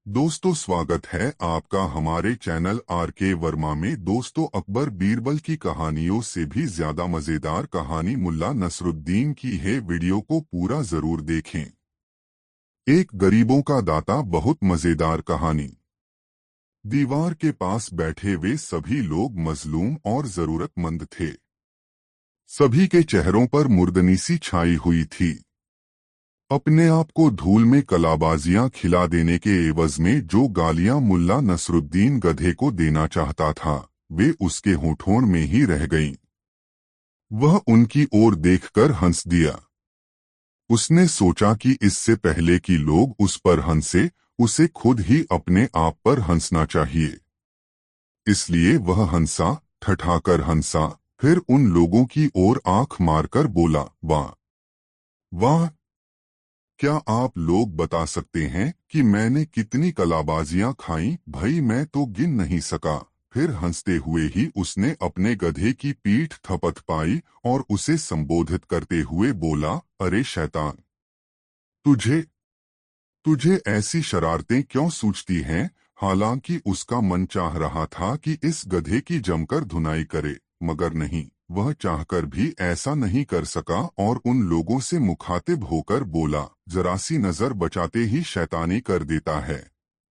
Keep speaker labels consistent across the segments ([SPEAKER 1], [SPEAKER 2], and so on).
[SPEAKER 1] दोस्तों, स्वागत है आपका हमारे चैनल आर.के. वर्मा में। दोस्तों, अकबर बीरबल की कहानियों से भी ज्यादा मजेदार कहानी मुल्ला नसरुद्दीन की है। वीडियो को पूरा जरूर देखें। एक गरीबों का दाता। बहुत मजेदार कहानी। दीवार के पास बैठे वे सभी लोग मजलूम और जरूरतमंद थे। सभी के चेहरों पर मुर्दनी सी छाई हुई थी। अपने आप को धूल में कलाबाजियां खिला देने के एवज में जो गालियां मुल्ला नसरुद्दीन गधे को देना चाहता था, वे उसके होठों में ही रह गईं। वह उनकी ओर देखकर हंस दिया। उसने सोचा कि इससे पहले कि लोग उस पर हंसे, उसे खुद ही अपने आप पर हंसना चाहिए। इसलिए वह हंसा, ठठाकर हंसा, फिर उन लोगों की ओर आंख मारकर बोला, वाह वाह! क्या आप लोग बता सकते हैं कि मैंने कितनी कलाबाजियां खाई? भाई, मैं तो गिन नहीं सका। फिर हंसते हुए ही उसने अपने गधे की पीठ थपथपाई और उसे संबोधित करते हुए बोला, अरे शैतान! तुझे तुझे ऐसी शरारतें क्यों सूझती हैं? हालांकि उसका मन चाह रहा था कि इस गधे की जमकर धुनाई करे, मगर नहीं, वह चाहकर भी ऐसा नहीं कर सका और उन लोगों से मुखातिब होकर बोला, जरा सी नजर बचाते ही शैतानी कर देता है।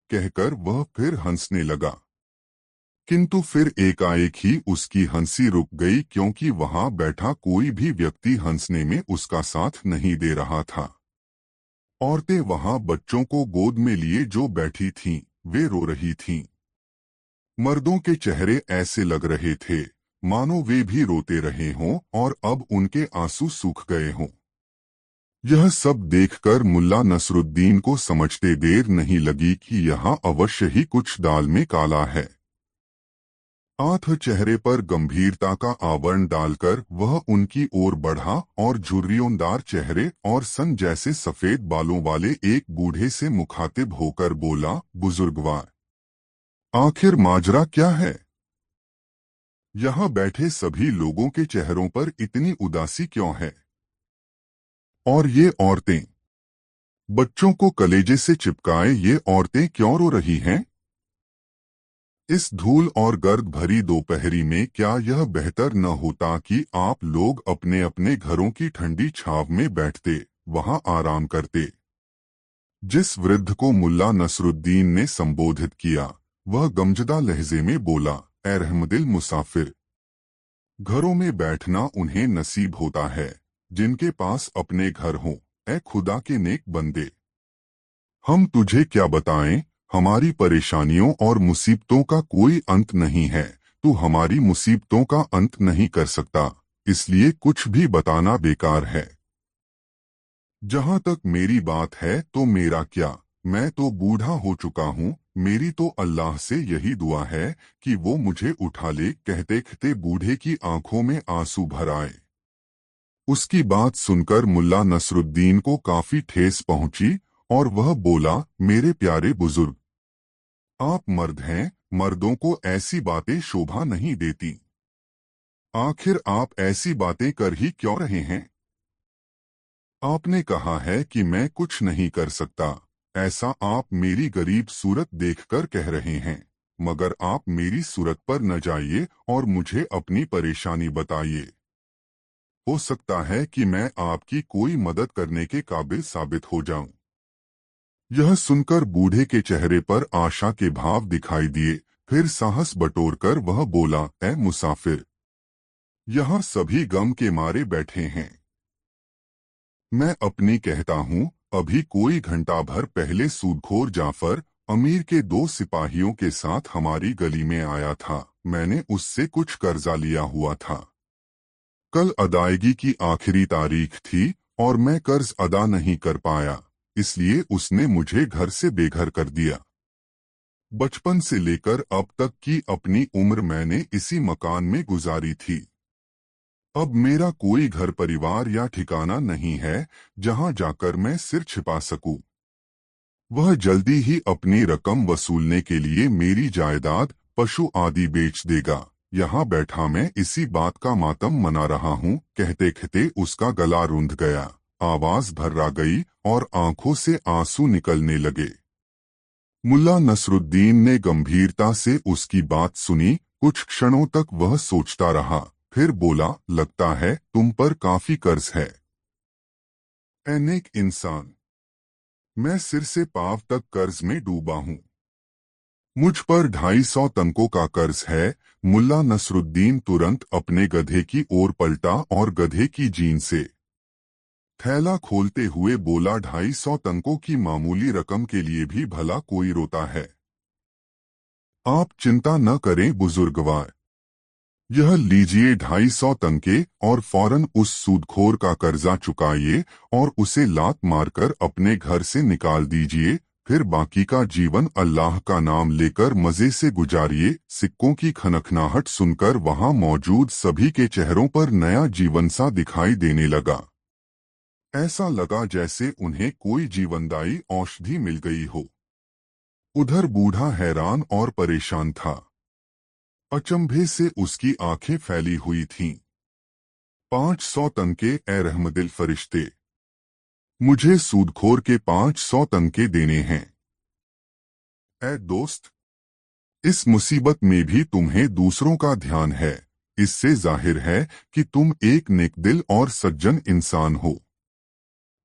[SPEAKER 1] कहकर वह फिर हंसने लगा। किंतु फिर एकाएक ही उसकी हंसी रुक गई, क्योंकि वहां बैठा कोई भी व्यक्ति हंसने में उसका साथ नहीं दे रहा था। औरतें वहां बच्चों को गोद में लिए जो बैठी थीं, वे रो रही थीं। मर्दों के चेहरे ऐसे लग रहे थे मानो वे भी रोते रहे हों और अब उनके आंसू सूख गए हों। यह सब देखकर मुल्ला नसरुद्दीन को समझते देर नहीं लगी कि यहाँ अवश्य ही कुछ दाल में काला है। आंख चेहरे पर गंभीरता का आवरण डालकर वह उनकी ओर बढ़ा और झुर्रियोंदार चेहरे और सन जैसे सफेद बालों वाले एक बूढ़े से मुखातिब होकर बोला, बुजुर्गवार, आखिर माजरा क्या है? यहाँ बैठे सभी लोगों के चेहरों पर इतनी उदासी क्यों है? और ये औरतें, बच्चों को कलेजे से चिपकाए ये औरतें क्यों रो रही हैं? इस धूल और गर्द भरी दोपहरी में क्या यह बेहतर न होता कि आप लोग अपने अपने घरों की ठंडी छाव में बैठते, वहां आराम करते? जिस वृद्ध को मुल्ला नसरुद्दीन ने संबोधित किया, वह गमजदा लहजे में बोला, ए रहमदिल मुसाफिर, घरों में बैठना उन्हें नसीब होता है जिनके पास अपने घर हों। ए खुदा के नेक बंदे, हम तुझे क्या बताएं, हमारी परेशानियों और मुसीबतों का कोई अंत नहीं है। तू हमारी मुसीबतों का अंत नहीं कर सकता, इसलिए कुछ भी बताना बेकार है। जहां तक मेरी बात है तो मेरा क्या, मैं तो बूढ़ा हो चुका हूँ। मेरी तो अल्लाह से यही दुआ है कि वो मुझे उठा ले। कहते कहते बूढ़े की आंखों में आंसू भर आए। उसकी बात सुनकर मुल्ला नसरुद्दीन को काफी ठेस पहुंची और वह बोला, मेरे प्यारे बुजुर्ग, आप मर्द हैं, मर्दों को ऐसी बातें शोभा नहीं देती। आखिर आप ऐसी बातें कर ही क्यों रहे हैं? आपने कहा है कि मैं कुछ नहीं कर सकता, ऐसा आप मेरी गरीब सूरत देखकर कह रहे हैं, मगर आप मेरी सूरत पर न जाइए और मुझे अपनी परेशानी बताइए। हो सकता है कि मैं आपकी कोई मदद करने के काबिल साबित हो जाऊं। यह सुनकर बूढ़े के चेहरे पर आशा के भाव दिखाई दिए। फिर साहस बटोरकर वह बोला, ए मुसाफिर, यहाँ सभी गम के मारे बैठे हैं। मैं अपनी कहता हूँ, अभी कोई घंटा भर पहले सूदखोर जाफर अमीर के 2 सिपाहियों के साथ हमारी गली में आया था। मैंने उससे कुछ कर्जा लिया हुआ था। कल अदायगी की आखिरी तारीख थी और मैं कर्ज अदा नहीं कर पाया, इसलिए उसने मुझे घर से बेघर कर दिया। बचपन से लेकर अब तक की अपनी उम्र मैंने इसी मकान में गुजारी थी। अब मेरा कोई घर परिवार या ठिकाना नहीं है जहां जाकर मैं सिर छिपा सकूं। वह जल्दी ही अपनी रकम वसूलने के लिए मेरी जायदाद, पशु आदि बेच देगा। यहाँ बैठा मैं इसी बात का मातम मना रहा हूँ। कहते कहते उसका गला रुंध गया, आवाज भर्रा गई और आंखों से आंसू निकलने लगे। मुल्ला नसरुद्दीन ने गंभीरता से उसकी बात सुनी। कुछ क्षणों तक वह सोचता रहा, फिर बोला, लगता है तुम पर काफी कर्ज है। ऐ नेक इंसान, मैं सिर से पांव तक कर्ज में डूबा हूं। मुझ पर 250 तंकों का कर्ज है। मुल्ला नसरुद्दीन तुरंत अपने गधे की ओर पलटा और गधे की जीन से थैला खोलते हुए बोला, 250 तंकों की मामूली रकम के लिए भी भला कोई रोता है। आप चिंता न करें बुजुर्गवार, यह लीजिए 250 तंके और फौरन उस सूदखोर का कर्जा चुकाइए और उसे लात मारकर अपने घर से निकाल दीजिए। फिर बाकी का जीवन अल्लाह का नाम लेकर मजे से गुजारिए। सिक्कों की खनखनाहट सुनकर वहां मौजूद सभी के चेहरों पर नया जीवन सा दिखाई देने लगा। ऐसा लगा जैसे उन्हें कोई जीवनदायी औषधि मिल गई हो। उधर बूढ़ा हैरान और परेशान था। अचंभे से उसकी आंखें फैली हुई थीं। 500 तंके, ए रहमदिल फरिश्ते, मुझे सूदखोर के 500 तंके देने हैं। ए दोस्त, इस मुसीबत में भी तुम्हें दूसरों का ध्यान है। इससे जाहिर है कि तुम एक नेकदिल और सज्जन इंसान हो।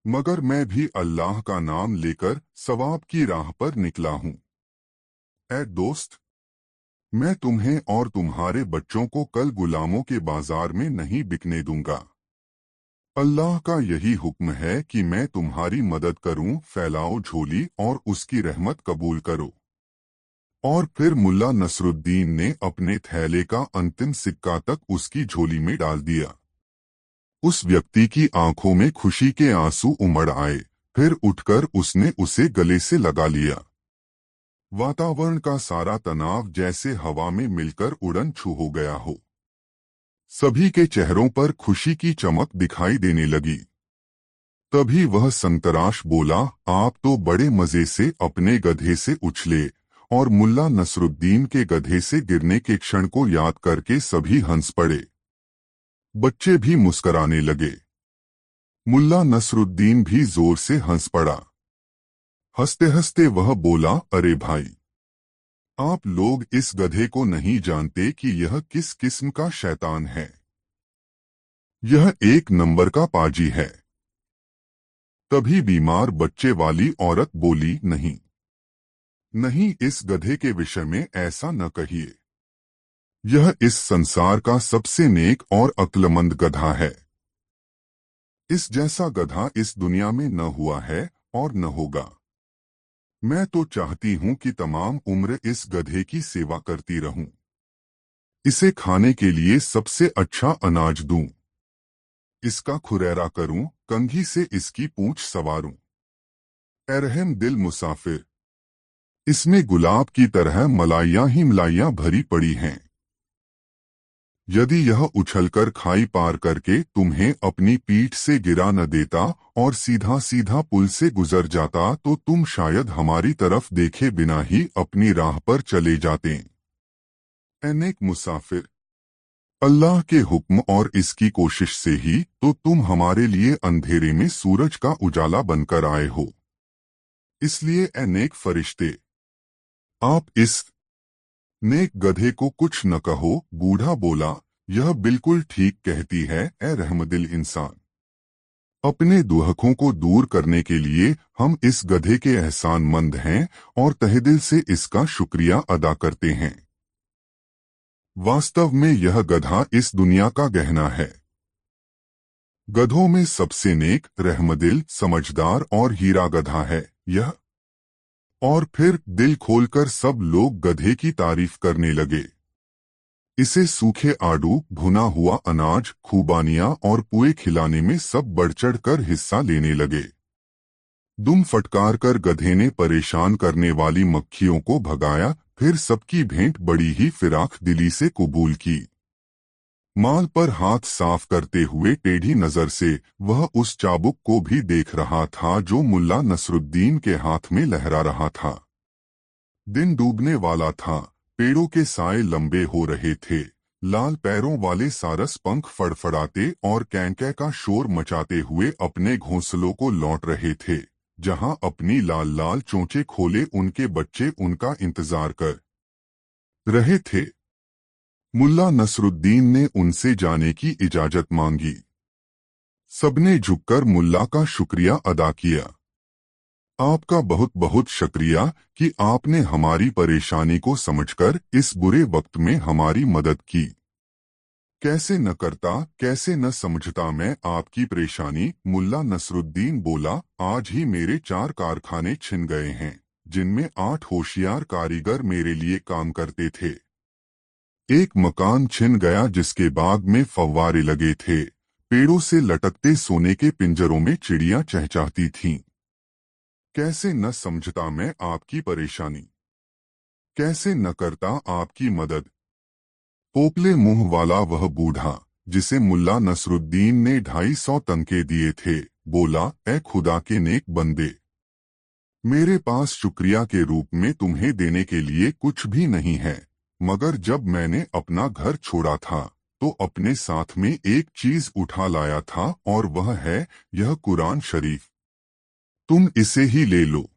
[SPEAKER 1] मगर मैं भी अल्लाह का नाम लेकर सवाब की राह पर निकला हूं। ए दोस्त, मैं तुम्हें और तुम्हारे बच्चों को कल गुलामों के बाजार में नहीं बिकने दूंगा। अल्लाह का यही हुक्म है कि मैं तुम्हारी मदद करूं। फैलाओ झोली और उसकी रहमत कबूल करो। और फिर मुल्ला नसरुद्दीन ने अपने थैले का अंतिम सिक्का तक उसकी झोली में डाल दिया। उस व्यक्ति की आंखों में खुशी के आंसू उमड़ आए। फिर उठकर उसने उसे गले से लगा लिया। वातावरण का सारा तनाव जैसे हवा में मिलकर उड़न छू हो गया हो। सभी के चेहरों पर खुशी की चमक दिखाई देने लगी। तभी वह संतराश बोला, आप तो बड़े मजे से अपने गधे से उछले। और मुल्ला नसरुद्दीन के गधे से गिरने के क्षण को याद करके सभी हंस पड़े। बच्चे भी मुस्कराने लगे। मुल्ला नसरुद्दीन भी जोर से हंस पड़ा। हंसते हंसते वह बोला, अरे भाई, आप लोग इस गधे को नहीं जानते कि यह किस किस्म का शैतान है। यह एक नंबर का पाजी है। तभी बीमार बच्चे वाली औरत बोली, नहीं नहीं, इस गधे के विषय में ऐसा न कहिए। यह इस संसार का सबसे नेक और अक्लमंद गधा है। इस जैसा गधा इस दुनिया में न हुआ है और न होगा। मैं तो चाहती हूं कि तमाम उम्र इस गधे की सेवा करती रहूं। इसे खाने के लिए सबसे अच्छा अनाज दूं। इसका खुरैरा करूं, कंघी से इसकी पूंछ संवारूं। ए रहम दिल मुसाफिर, इसमें गुलाब की तरह मलाइयां ही मलाइयां भरी पड़ी हैं। यदि यह उछलकर खाई पार करके तुम्हें अपनी पीठ से गिरा न देता और सीधा सीधा पुल से गुजर जाता तो तुम शायद हमारी तरफ देखे बिना ही अपनी राह पर चले जाते। ए नेक मुसाफिर, अल्लाह के हुक्म और इसकी कोशिश से ही तो तुम हमारे लिए अंधेरे में सूरज का उजाला बनकर आए हो। इसलिए ए नेक फरिश्ते, आप इस नेक गधे को कुछ न कहो। बूढ़ा बोला, यह बिल्कुल ठीक कहती है, ए रहमदिल इंसान। अपने दुहकों को दूर करने के लिए हम इस गधे के एहसानमंद हैं और तहेदिल से इसका शुक्रिया अदा करते हैं। वास्तव में यह गधा इस दुनिया का गहना है। गधों में सबसे नेक, रहमदिल, समझदार और हीरा गधा है यह। और फिर दिल खोलकर सब लोग गधे की तारीफ करने लगे। इसे सूखे आड़ू, भुना हुआ अनाज, खूबानियां और पुए खिलाने में सब बढ़ चढ़ कर हिस्सा लेने लगे। दुम फटकार कर गधे ने परेशान करने वाली मक्खियों को भगाया। फिर सबकी भेंट बड़ी ही फिराक दिली से कबूल की। माल पर हाथ साफ करते हुए टेढ़ी नजर से वह उस चाबुक को भी देख रहा था जो मुल्ला नसरुद्दीन के हाथ में लहरा रहा था। दिन डूबने वाला था। पेड़ों के साए लंबे हो रहे थे। लाल पैरों वाले सारस पंख फड़फड़ाते और कैंकै का शोर मचाते हुए अपने घोंसलों को लौट रहे थे। जहां अपनी लाल लाल चोंचे खोले उनके बच्चे उनका इंतजार कर रहे थे। मुल्ला नसरुद्दीन ने उनसे जाने की इजाजत मांगी। सबने झुककर मुल्ला का शुक्रिया अदा किया। आपका बहुत बहुत शुक्रिया कि आपने हमारी परेशानी को समझकर इस बुरे वक्त में हमारी मदद की। कैसे न करता, कैसे न समझता मैं आपकी परेशानी। मुल्ला नसरुद्दीन बोला, आज ही मेरे 4 कारखाने छिन गए हैं, जिनमें 8 होशियार कारीगर मेरे लिए काम करते थे। एक मकान छिन गया जिसके बाग में फव्वारे लगे थे, पेड़ों से लटकते सोने के पिंजरों में चिड़ियां चहचहाती थीं। कैसे न समझता मैं आपकी परेशानी, कैसे न करता आपकी मदद। पोपले मुंह वाला वह बूढ़ा, जिसे मुल्ला नसरुद्दीन ने 250 तनखे दिए थे, बोला, ए खुदा के नेक बंदे, मेरे पास शुक्रिया के रूप में तुम्हें देने के लिए कुछ भी नहीं है, मगर जब मैंने अपना घर छोड़ा था तो अपने साथ में एक चीज उठा लाया था, और वह है यह कुरान शरीफ। तुम इसे ही ले लो।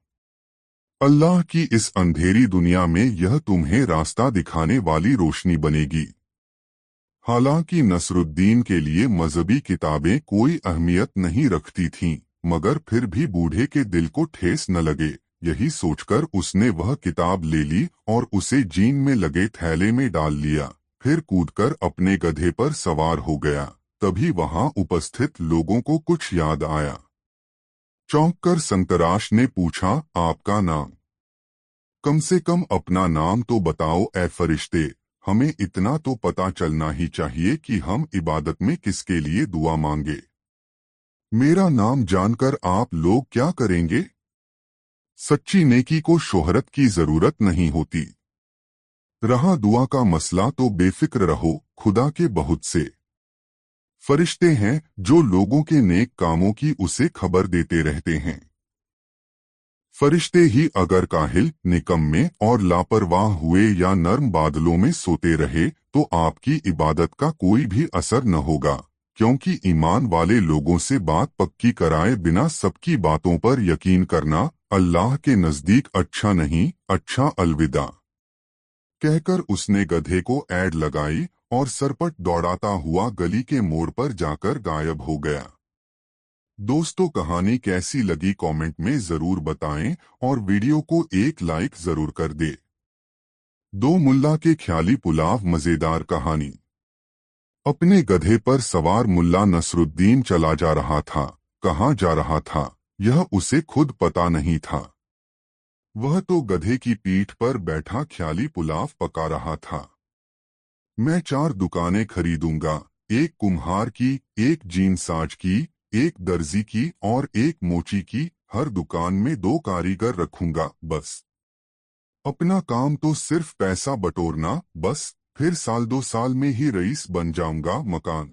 [SPEAKER 1] अल्लाह की इस अंधेरी दुनिया में यह तुम्हें रास्ता दिखाने वाली रोशनी बनेगी। हालांकि नसरुद्दीन के लिए मजहबी किताबें कोई अहमियत नहीं रखती थीं, मगर फिर भी बूढ़े के दिल को ठेस न लगे, यही सोचकर उसने वह किताब ले ली और उसे जीन में लगे थैले में डाल लिया। फिर कूदकर अपने गधे पर सवार हो गया। तभी वहां उपस्थित लोगों को कुछ याद आया। चौंककर संतराश ने पूछा, आपका नाम? कम से कम अपना नाम तो बताओ ए फरिश्ते, हमें इतना तो पता चलना ही चाहिए कि हम इबादत में किसके लिए दुआ मांगे। मेरा नाम जानकर आप लोग क्या करेंगे? सच्ची नेकी को शोहरत की जरूरत नहीं होती। रहा दुआ का मसला तो बेफिक्र रहो, खुदा के बहुत से फरिश्ते हैं जो लोगों के नेक कामों की उसे खबर देते रहते हैं। फरिश्ते ही अगर काहिल, निकम्मे और लापरवाह हुए या नर्म बादलों में सोते रहे तो आपकी इबादत का कोई भी असर न होगा, क्योंकि ईमान वाले लोगों से बात पक्की कराए बिना सबकी बातों पर यकीन करना अल्लाह के नजदीक अच्छा नहीं। अच्छा, अलविदा कहकर उसने गधे को ऐड लगाई और सरपट दौड़ाता हुआ गली के मोड़ पर जाकर गायब हो गया। दोस्तों, कहानी कैसी लगी कमेंट में जरूर बताएं और वीडियो को एक लाइक जरूर कर दे। दो मुल्ला के ख्याली पुलाव मजेदार कहानी। अपने गधे पर सवार मुल्ला नसरुद्दीन चला जा रहा था। कहाँ जा रहा था यह उसे खुद पता नहीं था। वह तो गधे की पीठ पर बैठा ख्याली पुलाव पका रहा था। मैं 4 दुकानें खरीदूंगा, एक कुम्हार की, एक जीन साज की, एक दर्जी की और एक मोची की। हर दुकान में 2 कारीगर रखूंगा, बस। अपना काम तो सिर्फ पैसा बटोरना, बस। फिर 1-2 साल में ही रईस बन जाऊंगा। मकान,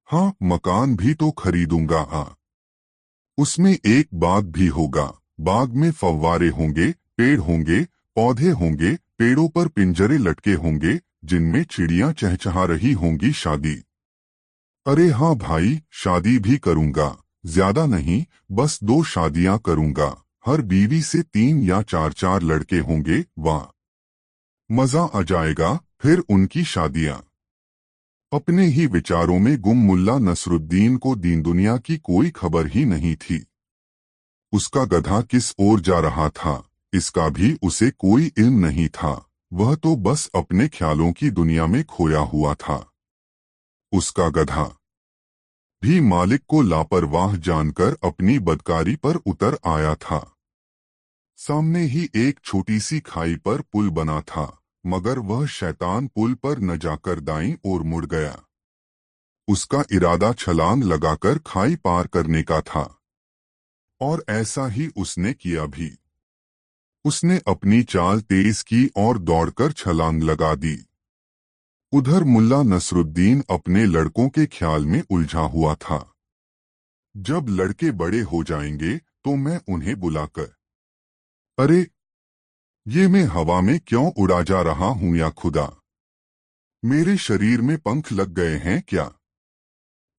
[SPEAKER 1] हाँ, मकान भी तो खरीदूंगा। उसमें एक बाग भी होगा। बाग में फव्वारे होंगे, पेड़ होंगे, पौधे होंगे, पेड़ों पर पिंजरे लटके होंगे जिनमें चिड़ियां चहचहा रही होंगी। शादी, अरे हाँ भाई, शादी भी करूंगा। ज्यादा नहीं, बस 2 शादियां करूंगा। हर बीवी से 3 या 4 लड़के होंगे। वाह, मजा आ जाएगा। फिर उनकी शादियां। अपने ही विचारों में गुम मुल्ला नसरुद्दीन को दीन दुनिया की कोई खबर ही नहीं थी। उसका गधा किस ओर जा रहा था इसका भी उसे कोई इल्म नहीं था। वह तो बस अपने ख्यालों की दुनिया में खोया हुआ था। उसका गधा भी मालिक को लापरवाह जानकर अपनी बदकारी पर उतर आया था। सामने ही एक छोटी सी खाई पर पुल बना था, मगर वह शैतान पुल पर न जाकर दाईं ओर मुड़ गया। उसका इरादा छलांग लगाकर खाई पार करने का था, और ऐसा ही उसने किया भी। उसने अपनी चाल तेज की और दौड़कर छलांग लगा दी। उधर मुल्ला नसरुद्दीन अपने लड़कों के ख्याल में उलझा हुआ था। जब लड़के बड़े हो जाएंगे तो मैं उन्हें बुलाकर, अरे ये मैं हवा में क्यों उड़ा जा रहा हूं या खुदा, मेरे शरीर में पंख लग गए हैं क्या?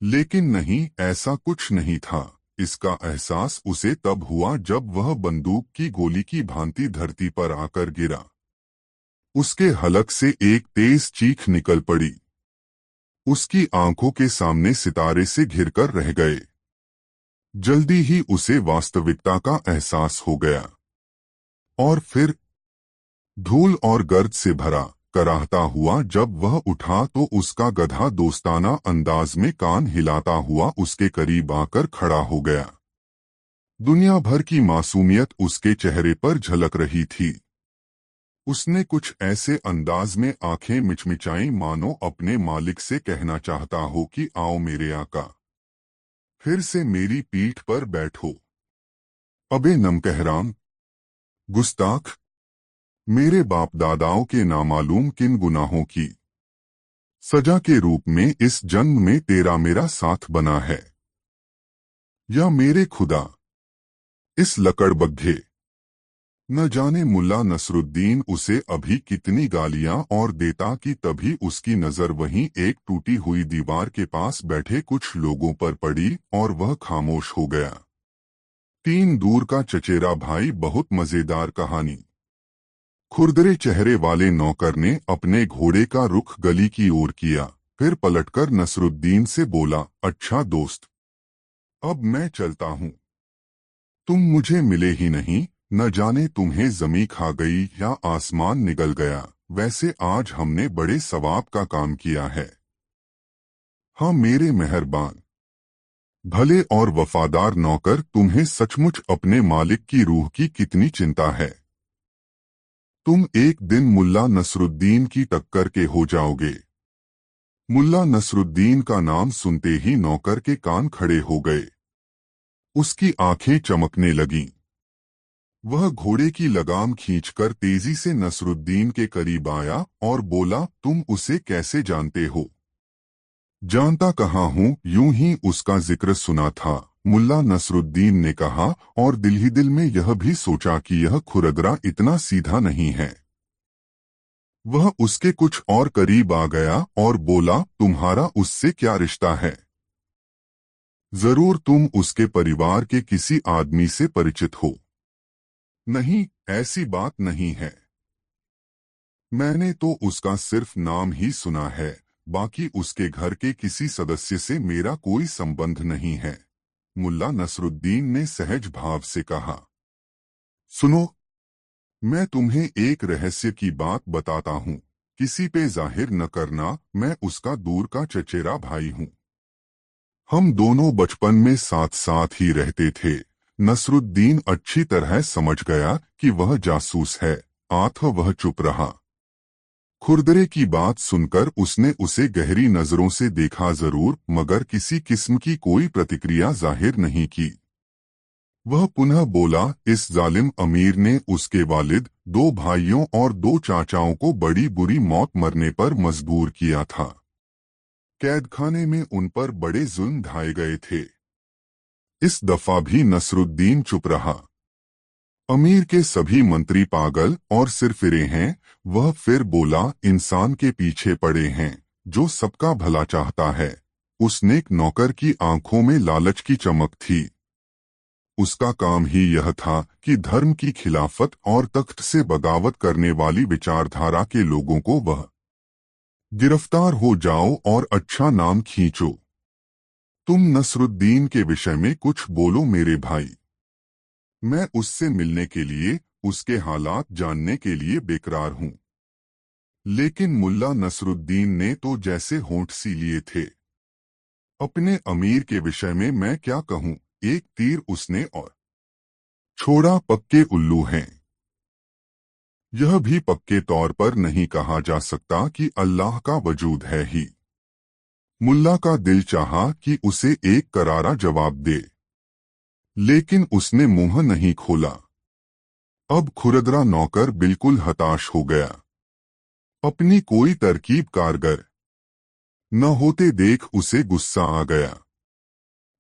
[SPEAKER 1] लेकिन नहीं, ऐसा कुछ नहीं था। इसका एहसास उसे तब हुआ जब वह बंदूक की गोली की भांति धरती पर आकर गिरा। उसके हलक से एक तेज चीख निकल पड़ी। उसकी आंखों के सामने सितारे से घिरकर रह गए। जल्दी ही उसे वास्तविकता का एहसास हो गया। और फिर धूल और गर्द से भरा कराहता हुआ जब वह उठा तो उसका गधा दोस्ताना अंदाज में कान हिलाता हुआ उसके करीब आकर खड़ा हो गया। दुनिया भर की मासूमियत उसके चेहरे पर झलक रही थी। उसने कुछ ऐसे अंदाज में आंखें मिचमिचाई मानो अपने मालिक से कहना चाहता हो कि आओ मेरे आका, फिर से मेरी पीठ पर बैठो। अबे नमकहराम, गुस्ताख, मेरे बाप दादाओं के नामालूम किन गुनाहों की सजा के रूप में इस जन्म में तेरा मेरा साथ बना है। या मेरे खुदा, इस लकड़बग्घे। न जाने मुल्ला नसरुद्दीन उसे अभी कितनी गालियां और देता कि तभी उसकी नजर वहीं एक टूटी हुई दीवार के पास बैठे कुछ लोगों पर पड़ी और वह खामोश हो गया। 3 दूर का चचेरा भाई। बहुत मजेदार कहानी। खुरदरे चेहरे वाले नौकर ने अपने घोड़े का रुख गली की ओर किया, फिर पलटकर नसरुद्दीन से बोला, अच्छा दोस्त, अब मैं चलता हूँ। तुम मुझे मिले ही नहीं, न जाने तुम्हें जमी खा गई या आसमान निगल गया। वैसे आज हमने बड़े सवाब का काम किया है। हाँ मेरे मेहरबान, भले और वफादार नौकर, तुम्हें सचमुच अपने मालिक की रूह की कितनी चिंता है। तुम एक दिन मुल्ला नसरुद्दीन की टक्कर के हो जाओगे। मुल्ला नसरुद्दीन का नाम सुनते ही नौकर के कान खड़े हो गए। उसकी आंखें चमकने लगीं। वह घोड़े की लगाम खींचकर तेजी से नसरुद्दीन के करीब आया और बोला, तुम उसे कैसे जानते हो? जानता कहाँ हूँ, यूं ही उसका जिक्र सुना था, मुल्ला नसरुद्दीन ने कहा, और दिल ही दिल में यह भी सोचा कि यह खुरदरा इतना सीधा नहीं है। वह उसके कुछ और करीब आ गया और बोला, तुम्हारा उससे क्या रिश्ता है? जरूर तुम उसके परिवार के किसी आदमी से परिचित हो। नहीं, ऐसी बात नहीं है। मैंने तो उसका सिर्फ नाम ही सुना है, बाकी उसके घर के किसी सदस्य से मेरा कोई संबंध नहीं है। मुल्ला नसरुद्दीन ने सहज भाव से कहा। सुनो, मैं तुम्हें एक रहस्य की बात बताता हूँ, किसी पे जाहिर न करना, मैं उसका दूर का चचेरा भाई हूँ। हम दोनों बचपन में साथ साथ ही रहते थे। नसरुद्दीन अच्छी तरह समझ गया कि वह जासूस है, अतः वह चुप रहा। खुरदरे की बात सुनकर उसने उसे गहरी नजरों से देखा जरूर, मगर किसी किस्म की कोई प्रतिक्रिया जाहिर नहीं की। वह पुनः बोला, इस जालिम अमीर ने उसके वालिद, 2 भाइयों और 2 चाचाओं को बड़ी बुरी मौत मरने पर मजबूर किया था। कैदखाने में उन पर बड़े जुल्म ढाए गए थे। इस दफा भी नसरुद्दीन चुप रहा। अमीर के सभी मंत्री पागल और सिरफिरे हैं। वह फिर बोला, इंसान के पीछे पड़े हैं जो सबका भला चाहता है। उस नेक नौकर की आंखों में लालच की चमक थी। उसका काम ही यह था कि धर्म की खिलाफत और तख्त से बगावत करने वाली विचारधारा के लोगों को वह गिरफ्तार हो जाओ और अच्छा नाम खींचो। तुम नसरुद्दीन के विषय में कुछ बोलो मेरे भाई। मैं उससे मिलने के लिए, उसके हालात जानने के लिए बेकरार हूँ। लेकिन मुल्ला नसरुद्दीन ने तो जैसे होंठ सी लिए थे। अपने अमीर के विषय में मैं क्या कहूँ, एक तीर उसने और छोड़ा, पक्के उल्लू हैं। यह भी पक्के तौर पर नहीं कहा जा सकता कि अल्लाह का वजूद है ही। मुल्ला का दिल चाहा कि उसे एक करारा जवाब दे, लेकिन उसने मुंह नहीं खोला। अब खुरदरा नौकर बिल्कुल हताश हो गया। अपनी कोई तरकीब कारगर न होते देख उसे गुस्सा आ गया।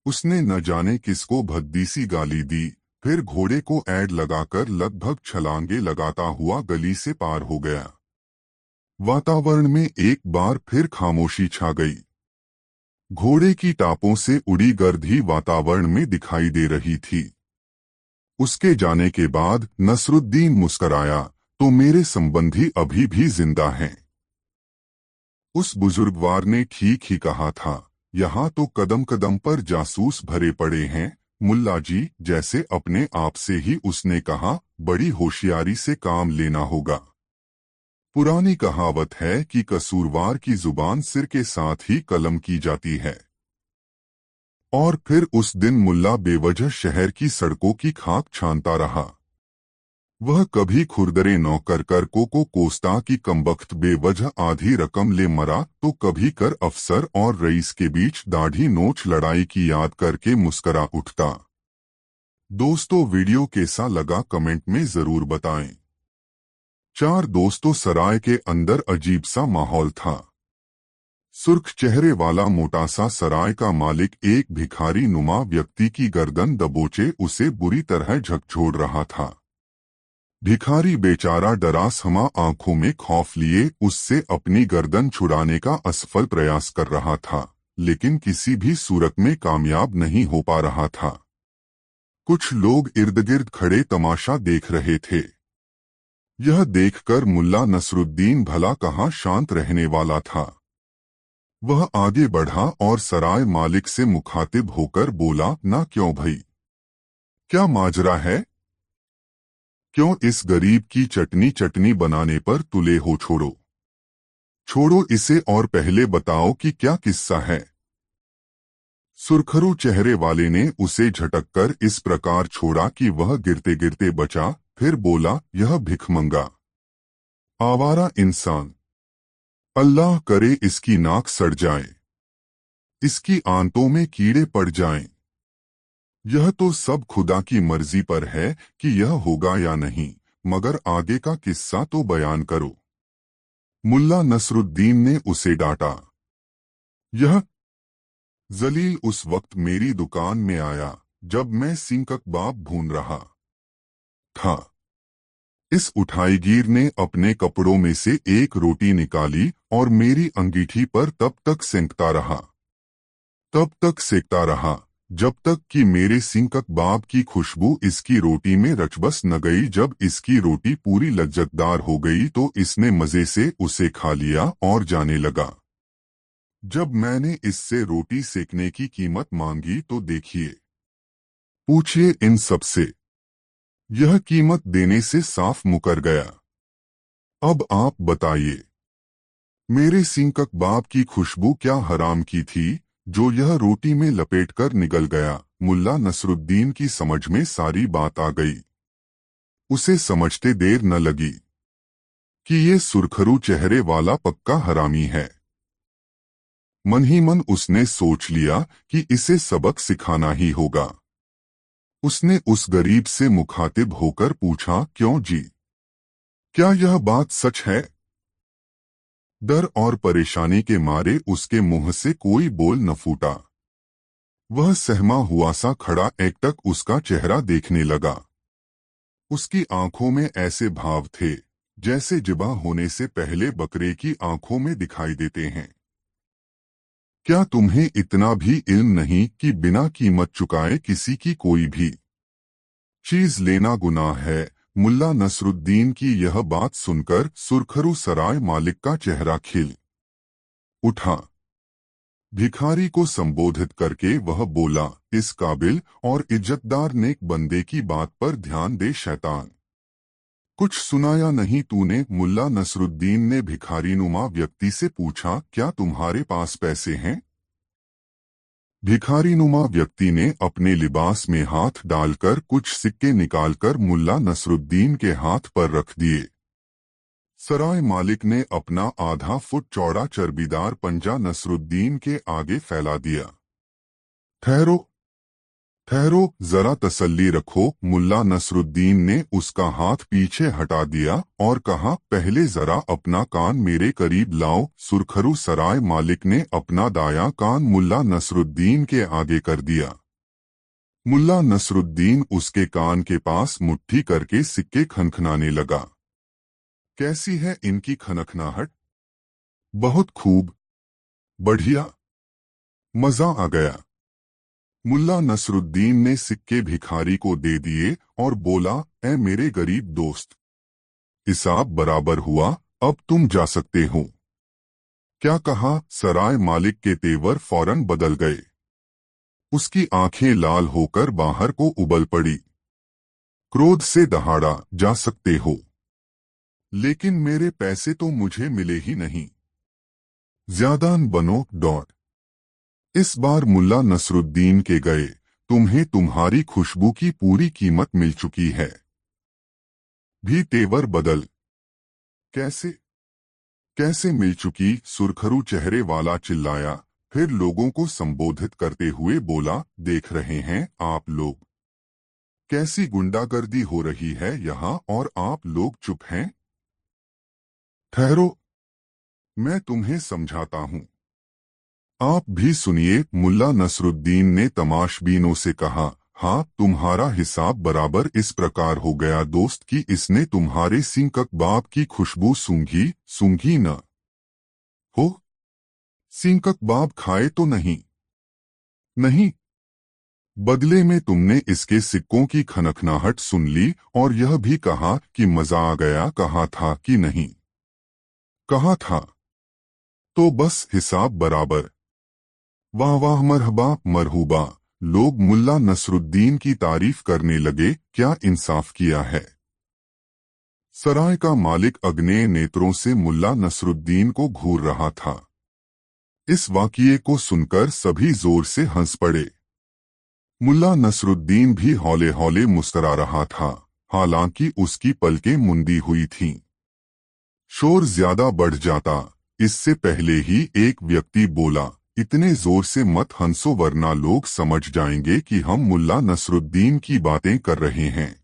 [SPEAKER 1] उसने न जाने किसको भद्दी सी गाली दी, फिर घोड़े को ऐड लगाकर लगभग छलांगे लगाता हुआ गली से पार हो गया। वातावरण में एक बार फिर खामोशी छा गई। घोड़े की टापों से उड़ी गर्द ही वातावरण में दिखाई दे रही थी। उसके जाने के बाद नसरुद्दीन मुस्कराया, तो मेरे संबंधी अभी भी जिंदा हैं। उस बुजुर्गवार ने ठीक ही कहा था, यहाँ तो कदम कदम पर जासूस भरे पड़े हैं मुल्ला जी। जैसे अपने आप से ही उसने कहा, बड़ी होशियारी से काम लेना होगा। पुरानी कहावत है कि कसूरवार की जुबान सिर के साथ ही कलम की जाती है। और फिर उस दिन मुल्ला बेवजह शहर की सड़कों की खाक छानता रहा। वह कभी खुरदरे नौकर कर को कोस्ता की कमबख्त बेवजह आधी रकम ले मरा, तो कभी कर अफसर और रईस के बीच दाढ़ी नोच लड़ाई की याद करके मुस्करा उठता। दोस्तों, वीडियो कैसा लगा कमेंट में जरूर बताएं। चार दोस्तों, सराय के अंदर अजीब सा माहौल था। सुर्ख चेहरे वाला मोटा सा सराय का मालिक एक भिखारी नुमा व्यक्ति की गर्दन दबोचे उसे बुरी तरह झकझोर रहा था। भिखारी बेचारा डरासमा आंखों में खौफ लिए उससे अपनी गर्दन छुड़ाने का असफल प्रयास कर रहा था, लेकिन किसी भी सूरत में कामयाब नहीं हो पा रहा था। कुछ लोग इर्द गिर्द खड़े तमाशा देख रहे थे। यह देखकर मुल्ला नसरुद्दीन भला कहाँ शांत रहने वाला था। वह आगे बढ़ा और सराय मालिक से मुखातिब होकर बोला, ना क्यों भाई, क्या माजरा है? क्यों इस गरीब की चटनी चटनी बनाने पर तुले हो? छोड़ो छोड़ो इसे और पहले बताओ कि क्या किस्सा है। सुरखरू चेहरे वाले ने उसे झटककर इस प्रकार छोड़ा कि वह गिरते गिरते बचा। फिर बोला, यह भिखमंगा आवारा इंसान, अल्लाह करे इसकी नाक सड़ जाए, इसकी आंतों में कीड़े पड़ जाएं। यह तो सब खुदा की मर्जी पर है कि यह होगा या नहीं, मगर आगे का किस्सा तो बयान करो। मुल्ला नसरुद्दीन ने उसे डांटा। यह जलील उस वक्त मेरी दुकान में आया जब मैं सींग कबाब भून रहा था। इस उठाईगीर ने अपने कपड़ों में से एक रोटी निकाली और मेरी अंगीठी पर तब तक सेकता रहा जब तक कि मेरे सींग कबाब की खुशबू इसकी रोटी में रचबस न गई। जब इसकी रोटी पूरी लज्जतदार हो गई तो इसने मजे से उसे खा लिया और जाने लगा। जब मैंने इससे रोटी सेकने की कीमत मांगी तो देखिए, पूछिए इन सब से, यह कीमत देने से साफ मुकर गया। अब आप बताइए, मेरे सींग कबाब की खुशबू क्या हराम की थी जो यह रोटी में लपेटकर निगल गया। मुल्ला नसरुद्दीन की समझ में सारी बात आ गई। उसे समझते देर न लगी कि ये सुरखरू चेहरे वाला पक्का हरामी है। मन ही मन उसने सोच लिया कि इसे सबक सिखाना ही होगा। उसने उस गरीब से मुखातिब होकर पूछा, क्यों जी, क्या यह बात सच है? डर और परेशानी के मारे उसके मुंह से कोई बोल न फूटा। वह सहमा हुआ सा खड़ा एकटक उसका चेहरा देखने लगा। उसकी आंखों में ऐसे भाव थे जैसे जिबा होने से पहले बकरे की आंखों में दिखाई देते हैं। क्या तुम्हें इतना भी इल्म नहीं कि बिना कीमत चुकाए किसी की कोई भी चीज लेना गुनाह है? मुल्ला नसरुद्दीन की यह बात सुनकर सुरखरू सराय मालिक का चेहरा खिल उठा। भिखारी को संबोधित करके वह बोला, इस काबिल और इज्जतदार नेक बंदे की बात पर ध्यान दे शैतान। कुछ सुनाया नहीं तूने? मुल्ला नसरुद्दीन ने भिखारीनुमा व्यक्ति से पूछा, क्या तुम्हारे पास पैसे हैं? भिखारीनुमा व्यक्ति ने अपने लिबास में हाथ डालकर कुछ सिक्के निकालकर मुल्ला नसरुद्दीन के हाथ पर रख दिए। सराय मालिक ने अपना आधा फुट चौड़ा चर्बीदार पंजा नसरुद्दीन के आगे फैला दिया। ठहरो ठहरो, जरा तसल्ली रखो। मुल्ला नसरुद्दीन ने उसका हाथ पीछे हटा दिया और कहा, पहले जरा अपना कान मेरे करीब लाओ। सुरखरू सराय मालिक ने अपना दायां कान मुल्ला नसरुद्दीन के आगे कर दिया। मुल्ला नसरुद्दीन उसके कान के पास मुट्ठी करके सिक्के खनखनाने लगा। कैसी है इनकी खनखनाहट? बहुत खूब, बढ़िया। मजा आ गया। मुल्ला नसरुद्दीन ने सिक्के भिखारी को दे दिए और बोला, ए मेरे गरीब दोस्त, हिसाब बराबर हुआ, अब तुम जा सकते हो। क्या कहा? सराय मालिक के तेवर फौरन बदल गए। उसकी आंखें लाल होकर बाहर को उबल पड़ी। क्रोध से दहाड़ा, जा सकते हो, लेकिन मेरे पैसे तो मुझे मिले ही नहीं। ज्यादा न बनो। डॉट। इस बार मुल्ला नसरुद्दीन के गए, तुम्हें तुम्हारी खुशबू की पूरी कीमत मिल चुकी है। भी तेवर बदल। कैसे? कैसे मिल चुकी? सुरखरू चेहरे वाला चिल्लाया, फिर लोगों को संबोधित करते हुए बोला, देख रहे हैं आप लोग कैसी गुंडागर्दी हो रही है यहाँ, और आप लोग चुप हैं। ठहरो, मैं तुम्हें समझाता हूँ। आप भी सुनिए। मुल्ला नसरुद्दीन ने तमाशबीनों से कहा, हाँ, तुम्हारा हिसाब बराबर इस प्रकार हो गया दोस्त कि इसने तुम्हारे सींग कबाब की खुशबू सूंघी। सूंघी न हो? सींग कबाब खाए तो नहीं? नहीं। बदले में तुमने इसके सिक्कों की खनखनाहट सुन ली और यह भी कहा कि मजा आ गया। कहा था कि नहीं? कहा था। तो बस हिसाब बराबर। वाह वाह, मरहबा मरहूबा। लोग मुल्ला नसरुद्दीन की तारीफ करने लगे। क्या इंसाफ किया है। सराय का मालिक अग्नेय नेत्रों से मुल्ला नसरुद्दीन को घूर रहा था। इस वाकिये को सुनकर सभी जोर से हंस पड़े। मुल्ला नसरुद्दीन भी हौले हौले मुस्कुरा रहा था, हालांकि उसकी पलकें मुंदी हुई थीं। शोर ज्यादा बढ़ जाता इससे पहले ही एक व्यक्ति बोला, इतने जोर से मत हंसो वरना लोग समझ जाएंगे कि हम मुल्ला नसरुद्दीन की बातें कर रहे हैं।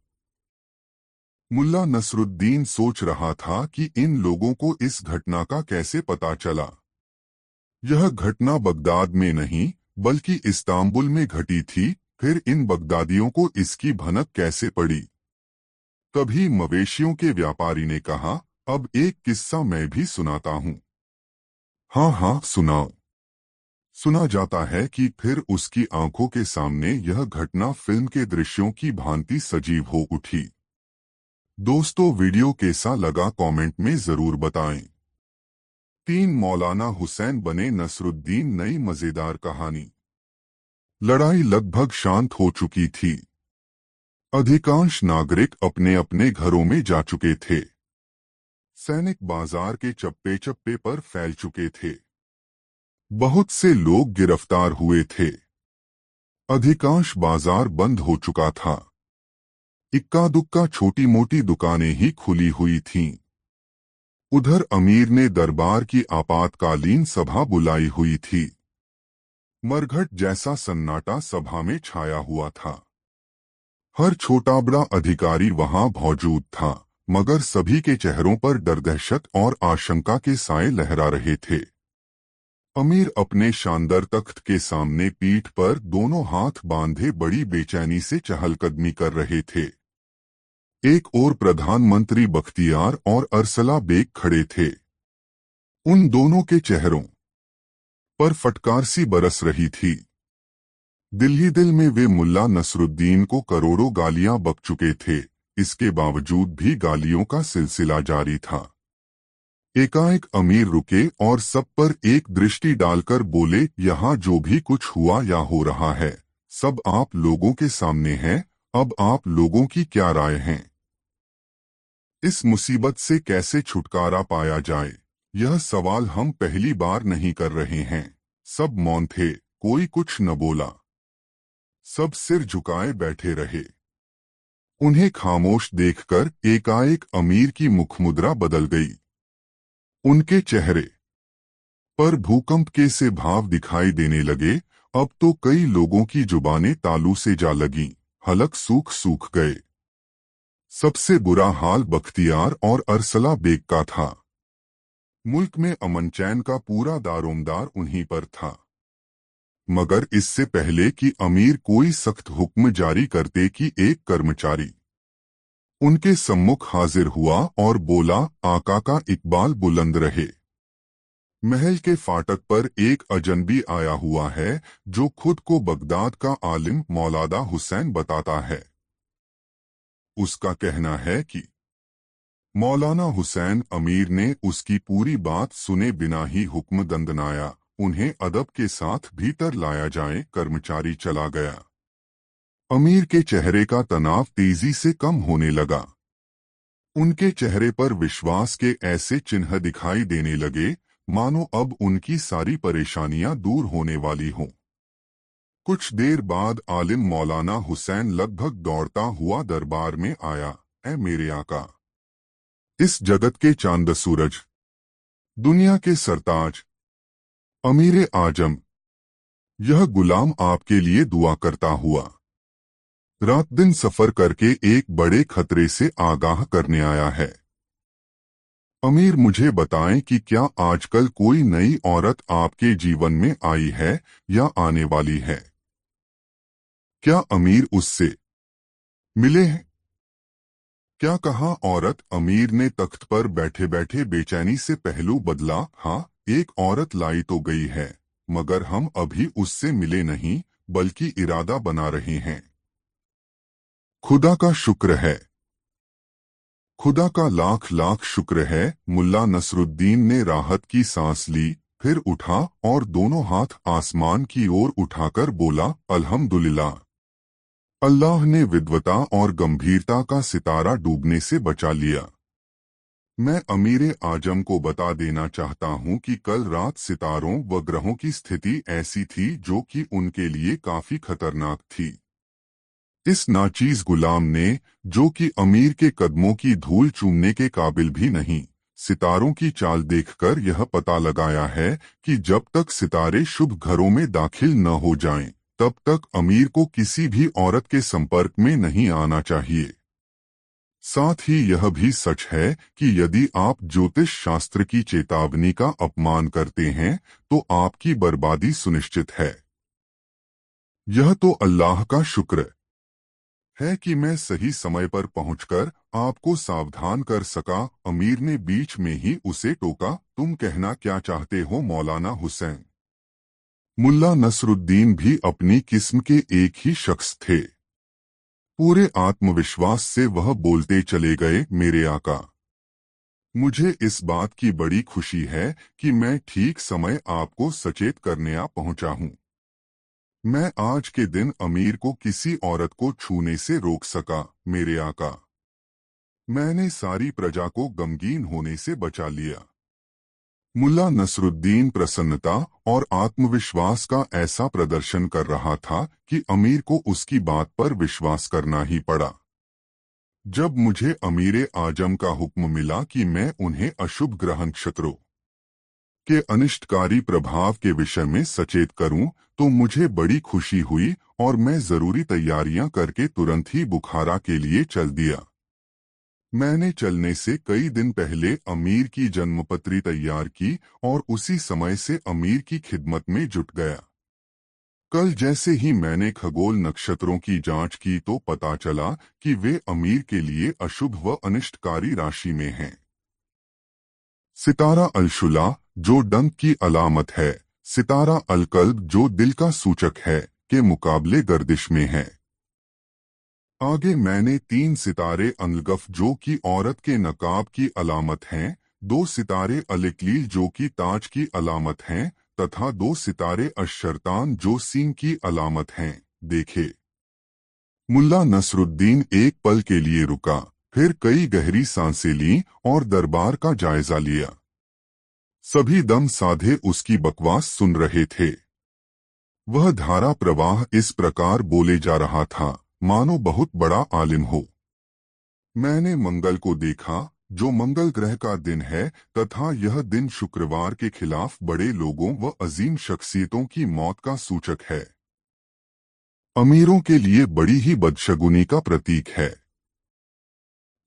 [SPEAKER 1] मुल्ला नसरुद्दीन सोच रहा था कि इन लोगों को इस घटना का कैसे पता चला। यह घटना बगदाद में नहीं बल्कि इस्तांबुल में घटी थी। फिर इन बगदादियों को इसकी भनक कैसे पड़ी। तभी मवेशियों के व्यापारी ने कहा, अब एक किस्सा मैं भी सुनाता हूँ। हाँ हाँ, सुनाओ। सुना जाता है कि फिर उसकी आंखों के सामने यह घटना फिल्म के दृश्यों की भांति सजीव हो उठी। दोस्तों, वीडियो कैसा लगा कमेंट में जरूर बताएं। 3 मौलाना हुसैन बने नसरुद्दीन। नई मजेदार कहानी। लड़ाई लगभग शांत हो चुकी थी। अधिकांश नागरिक अपने अपने घरों में जा चुके थे। सैनिक बाजार के चप्पे चप्पे पर फैल चुके थे। बहुत से लोग गिरफ्तार हुए थे। अधिकांश बाजार बंद हो चुका था। इक्का दुक्का छोटी मोटी दुकानें ही खुली हुई थीं। उधर अमीर ने दरबार की आपातकालीन सभा बुलाई हुई थी। मरघट जैसा सन्नाटा सभा में छाया हुआ था। हर छोटा बड़ा अधिकारी वहां मौजूद था, मगर सभी के चेहरों पर डर, दहशत और आशंका के साए लहरा रहे थे। अमीर अपने शानदार तख्त के सामने पीठ पर दोनों हाथ बांधे बड़ी बेचैनी से चहलकदमी कर रहे थे। एक और प्रधानमंत्री बख्तियार और अरसला बेग खड़े थे। उन दोनों के चेहरों पर फटकार सी बरस रही थी। दिल ही दिल में वे मुल्ला नसरुद्दीन को करोड़ों गालियां बक चुके थे। इसके बावजूद भी गालियों का सिलसिला जारी था। एकाएक अमीर रुके और सब पर एक दृष्टि डालकर बोले, यहाँ जो भी कुछ हुआ या हो रहा है सब आप लोगों के सामने है। अब आप लोगों की क्या राय है? इस मुसीबत से कैसे छुटकारा पाया जाए, यह सवाल हम पहली बार नहीं कर रहे हैं। सब मौन थे, कोई कुछ न बोला। सब सिर झुकाए बैठे रहे। उन्हें खामोश देखकर एकाएक अमीर की मुखमुद्रा बदल गई। उनके चेहरे पर भूकंप के से भाव दिखाई देने लगे। अब तो कई लोगों की जुबानें तालू से जा लगीं, हलक सूख सूख गए। सबसे बुरा हाल बख्तियार और अरसला बेग का था। मुल्क में अमन चैन का पूरा दारोमदार उन्हीं पर था। मगर इससे पहले कि अमीर कोई सख्त हुक्म जारी करते कि एक कर्मचारी उनके सम्मुख हाजिर हुआ और बोला, आका का इकबाल बुलंद रहे। महल के फाटक पर एक अजनबी आया हुआ है जो खुद को बगदाद का आलिम मौलाना हुसैन बताता है। उसका कहना है कि मौलाना हुसैन अमीर ने उसकी पूरी बात सुने बिना ही हुक्म दंदनाया, उन्हें अदब के साथ भीतर लाया जाए। कर्मचारी चला गया। अमीर के चेहरे का तनाव तेजी से कम होने लगा। उनके चेहरे पर विश्वास के ऐसे चिन्ह दिखाई देने लगे मानो अब उनकी सारी परेशानियां दूर होने वाली हों। कुछ देर बाद आलिम मौलाना हुसैन लगभग दौड़ता हुआ दरबार में आया। ऐ मेरे आका, इस जगत के चांद सूरज, दुनिया के सरताज, अमीर आजम, यह गुलाम आपके लिए दुआ करता हुआ रात दिन सफर करके एक बड़े खतरे से आगाह करने आया है। अमीर, मुझे बताएं कि क्या आजकल कोई नई औरत आपके जीवन में आई है या आने वाली है? क्या अमीर उससे मिले हैं? क्या कहा औरत? अमीर ने तख्त पर बैठे बैठे बेचैनी से पहलू बदला। हाँ, एक औरत लाई तो गई है, मगर हम अभी उससे मिले नहीं, बल्कि इरादा बना रहे हैं। खुदा का शुक्र है, खुदा का लाख लाख शुक्र है। मुल्ला नसरुद्दीन ने राहत की सांस ली, फिर उठा और दोनों हाथ आसमान की ओर उठाकर बोला, अल्हम्दुलिल्लाह। अल्लाह ने विद्वता और गंभीरता का सितारा डूबने से बचा लिया। मैं अमीर आजम को बता देना चाहता हूं कि कल रात सितारों व ग्रहों की स्थिति ऐसी थी जो कि उनके लिए काफी खतरनाक थी। इस नाचीज गुलाम ने, जो कि अमीर के कदमों की धूल चूमने के काबिल भी नहीं, सितारों की चाल देखकर यह पता लगाया है कि जब तक सितारे शुभ घरों में दाखिल न हो जाएं, तब तक अमीर को किसी भी औरत के संपर्क में नहीं आना चाहिए। साथ ही यह भी सच है कि यदि आप ज्योतिष शास्त्र की चेतावनी का अपमान करते हैं तो आपकी बर्बादी सुनिश्चित है। यह तो अल्लाह का शुक्र है कि मैं सही समय पर पहुंचकर आपको सावधान कर सका। अमीर ने बीच में ही उसे टोका, तुम कहना क्या चाहते हो मौलाना हुसैन? मुल्ला नसरुद्दीन भी अपनी किस्म के एक ही शख्स थे। पूरे आत्मविश्वास से वह बोलते चले गए, मेरे आका, मुझे इस बात की बड़ी खुशी है कि मैं ठीक समय आपको सचेत करने आ पहुंचा हूं। मैं आज के दिन अमीर को किसी औरत को छूने से रोक सका, मेरे आका। मैंने सारी प्रजा को गमगीन होने से बचा लिया। मुल्ला नसरुद्दीन प्रसन्नता और आत्मविश्वास का ऐसा प्रदर्शन कर रहा था कि अमीर को उसकी बात पर विश्वास करना ही पड़ा। जब मुझे अमीर आजम का हुक्म मिला कि मैं उन्हें अशुभ ग्रह नक्षत्रों के अनिष्टकारी प्रभाव के विषय में सचेत करूं, तो मुझे बड़ी खुशी हुई और मैं जरूरी तैयारियां करके तुरंत ही बुखारा के लिए चल दिया। मैंने चलने से कई दिन पहले अमीर की जन्मपत्री तैयार की और उसी समय से अमीर की खिदमत में जुट गया। कल जैसे ही मैंने खगोल नक्षत्रों की जांच की तो पता चला कि वे अमीर के लिए अशुभ व अनिष्टकारी राशि में हैं। सितारा अलशुला, जो डंक की अलामत है, सितारा अलकल्ब, जो दिल का सूचक है, के मुकाबले गर्दिश में है। आगे मैंने 3 सितारे अनगफ, जो कि औरत के नकाब की अलामत हैं, 2 सितारे अलिकलील, जो कि ताज की अलामत हैं, तथा 2 सितारे अशरतान, जो सींग की अलामत हैं, देखे। मुल्ला नसरुद्दीन एक पल के लिए रुका, फिर कई गहरी सांसें लीं और दरबार का जायजा लिया। सभी दम साधे उसकी बकवास सुन रहे थे। वह धारा प्रवाह इस प्रकार बोले जा रहा था मानो बहुत बड़ा आलिम हो। मैंने मंगल को देखा, जो मंगल ग्रह का दिन है, तथा यह दिन शुक्रवार के खिलाफ बड़े लोगों व अजीम शख्सियतों की मौत का सूचक है। अमीरों के लिए बड़ी ही बदशगुनी का प्रतीक है।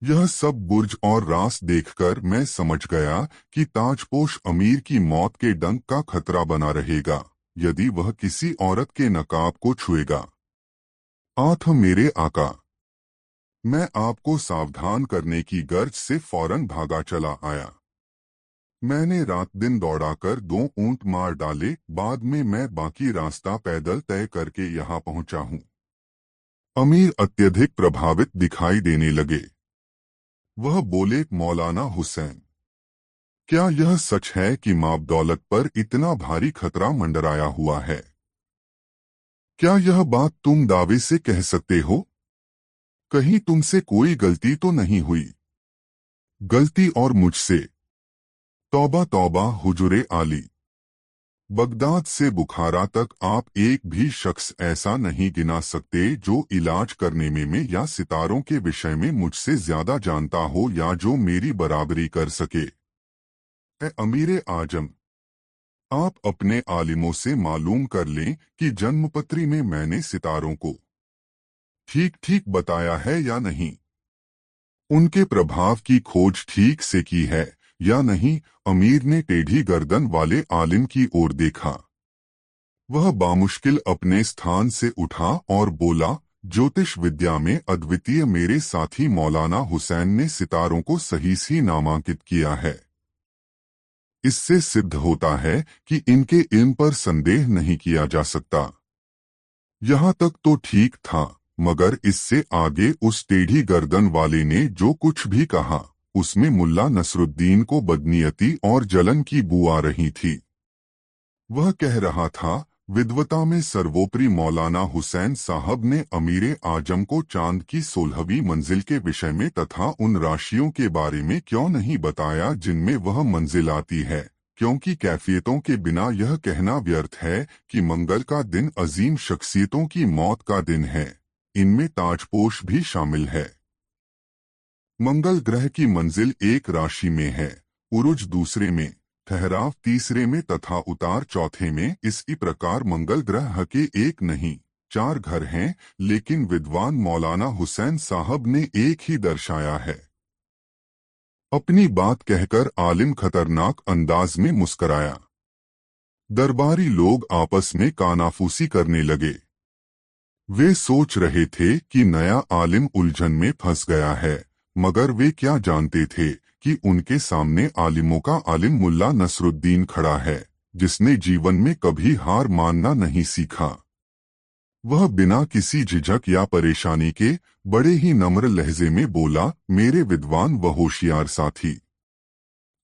[SPEAKER 1] यह सब बुर्ज और रास देखकर मैं समझ गया कि ताजपोश अमीर की मौत के डंक का खतरा बना रहेगा यदि वह किसी औरत के नकाब को छुएगा। आठ मेरे आका, मैं आपको सावधान करने की गर्ज से फौरन भागा चला आया। मैंने रात दिन दौड़ाकर 2 ऊंट मार डाले, बाद में मैं बाकी रास्ता पैदल तय करके यहाँ पहुंचा हूँ। अमीर अत्यधिक प्रभावित दिखाई देने लगे। वह बोले, मौलाना हुसैन, क्या यह सच है कि माँ दौलत पर इतना भारी खतरा मंडराया हुआ है? क्या यह बात तुम दावे से कह सकते हो? कहीं तुमसे कोई गलती तो नहीं हुई? गलती और मुझसे? तौबा तौबा हुजूरे आली। बगदाद से बुखारा तक आप एक भी शख्स ऐसा नहीं गिना सकते जो इलाज करने में या सितारों के विषय में मुझसे ज्यादा जानता हो या जो मेरी बराबरी कर सके। ए अमीरे आजम, आप अपने आलिमों से मालूम कर लें कि जन्मपत्री में मैंने सितारों को ठीक ठीक बताया है या नहीं, उनके प्रभाव की खोज ठीक से की है या नहीं। अमीर ने टेढ़ी गर्दन वाले आलिम की ओर देखा। वह बामुश्किल अपने स्थान से उठा और बोला, ज्योतिष विद्या में अद्वितीय मेरे साथी मौलाना हुसैन ने सितारों को सही सी नामांकित किया है। इससे सिद्ध होता है कि इनके इल्म पर संदेह नहीं किया जा सकता। यहाँ तक तो ठीक था, मगर इससे आगे उस टेढ़ी गर्दन वाले ने जो कुछ भी कहा, उसमें मुल्ला नसरुद्दीन को बदनीयती और जलन की बू आ रही थी। वह कह रहा था, विद्वता में सर्वोपरि मौलाना हुसैन साहब ने अमीरे आजम को चांद की 16वीं मंजिल के विषय में तथा उन राशियों के बारे में क्यों नहीं बताया जिनमें वह मंजिल आती है, क्योंकि कैफियतों के बिना यह कहना व्यर्थ है कि मंगल का दिन अजीम शख्सियतों की मौत का दिन है। इनमें ताजपोश भी शामिल है। मंगल ग्रह की मंजिल एक राशि में है, उरुज दूसरे में, ठहराव तीसरे में तथा उतार चौथे में। इसी प्रकार मंगल ग्रह के एक नहीं 4 घर हैं, लेकिन विद्वान मौलाना हुसैन साहब ने एक ही दर्शाया है। अपनी बात कहकर आलिम खतरनाक अंदाज में मुस्कराया। दरबारी लोग आपस में कानाफूसी करने लगे। वे सोच रहे थे कि नया आलिम उलझन में फंस गया है, मगर वे क्या जानते थे कि उनके सामने आलिमों का आलिम मुल्ला नसरुद्दीन खड़ा है, जिसने जीवन में कभी हार मानना नहीं सीखा। वह बिना किसी झिझक या परेशानी के बड़े ही नम्र लहजे में बोला, मेरे विद्वान व होशियार साथी,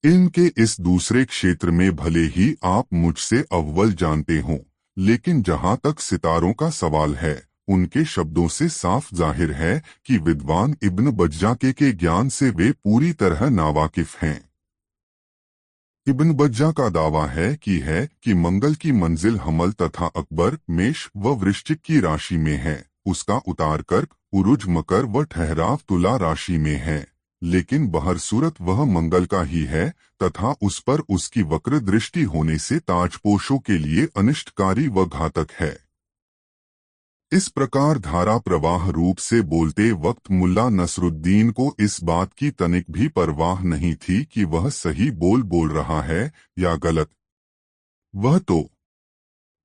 [SPEAKER 1] इनके इस दूसरे क्षेत्र में भले ही आप मुझसे अव्वल जानते हों, लेकिन जहां तक सितारों का सवाल है, उनके शब्दों से साफ जाहिर है कि विद्वान इब्न बज्जाके के ज्ञान से वे पूरी तरह नावाकिफ हैं। इब्न बज्जा का दावा है कि मंगल की मंजिल हमल तथा अकबर मेष व वृश्चिक की राशि में है, उसका उतार कर्क, उरुज मकर व ठहराव तुला राशि में है, लेकिन बहरसूरत वह मंगल का ही है तथा उस पर उसकी वक्र दृष्टि होने से ताजपोशों के लिए अनिष्टकारी व घातक है। इस प्रकार धारा प्रवाह रूप से बोलते वक्त मुल्ला नसरुद्दीन को इस बात की तनिक भी परवाह नहीं थी कि वह सही बोल रहा है या गलत। वह तो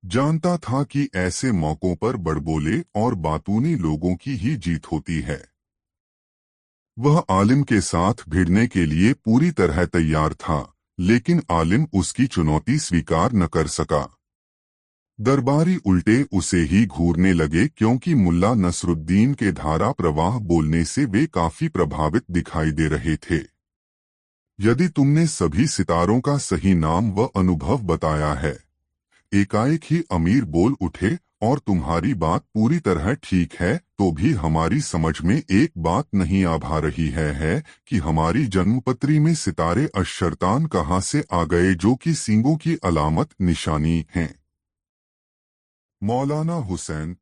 [SPEAKER 1] जानता था कि ऐसे मौकों पर बड़बोले और बातूनी लोगों की ही जीत होती है। वह आलिम के साथ भिड़ने के लिए पूरी तरह तैयार था, लेकिन आलिम उसकी चुनौती स्वीकार न कर सका। दरबारी उल्टे उसे ही घूरने लगे, क्योंकि मुल्ला नसरुद्दीन के धारा प्रवाह बोलने से वे काफी प्रभावित दिखाई दे रहे थे। यदि तुमने सभी सितारों का सही नाम व अनुभव बताया है, एकाएक ही अमीर बोल उठे, और तुम्हारी बात पूरी तरह ठीक है, तो भी हमारी समझ में एक बात नहीं आ भा रही है कि हमारी जन्मपत्री में सितारे अशर्तान कहाँ से आ गए, जो कि सींगों की अलामत निशानी हैं। मौलाना हुसैन,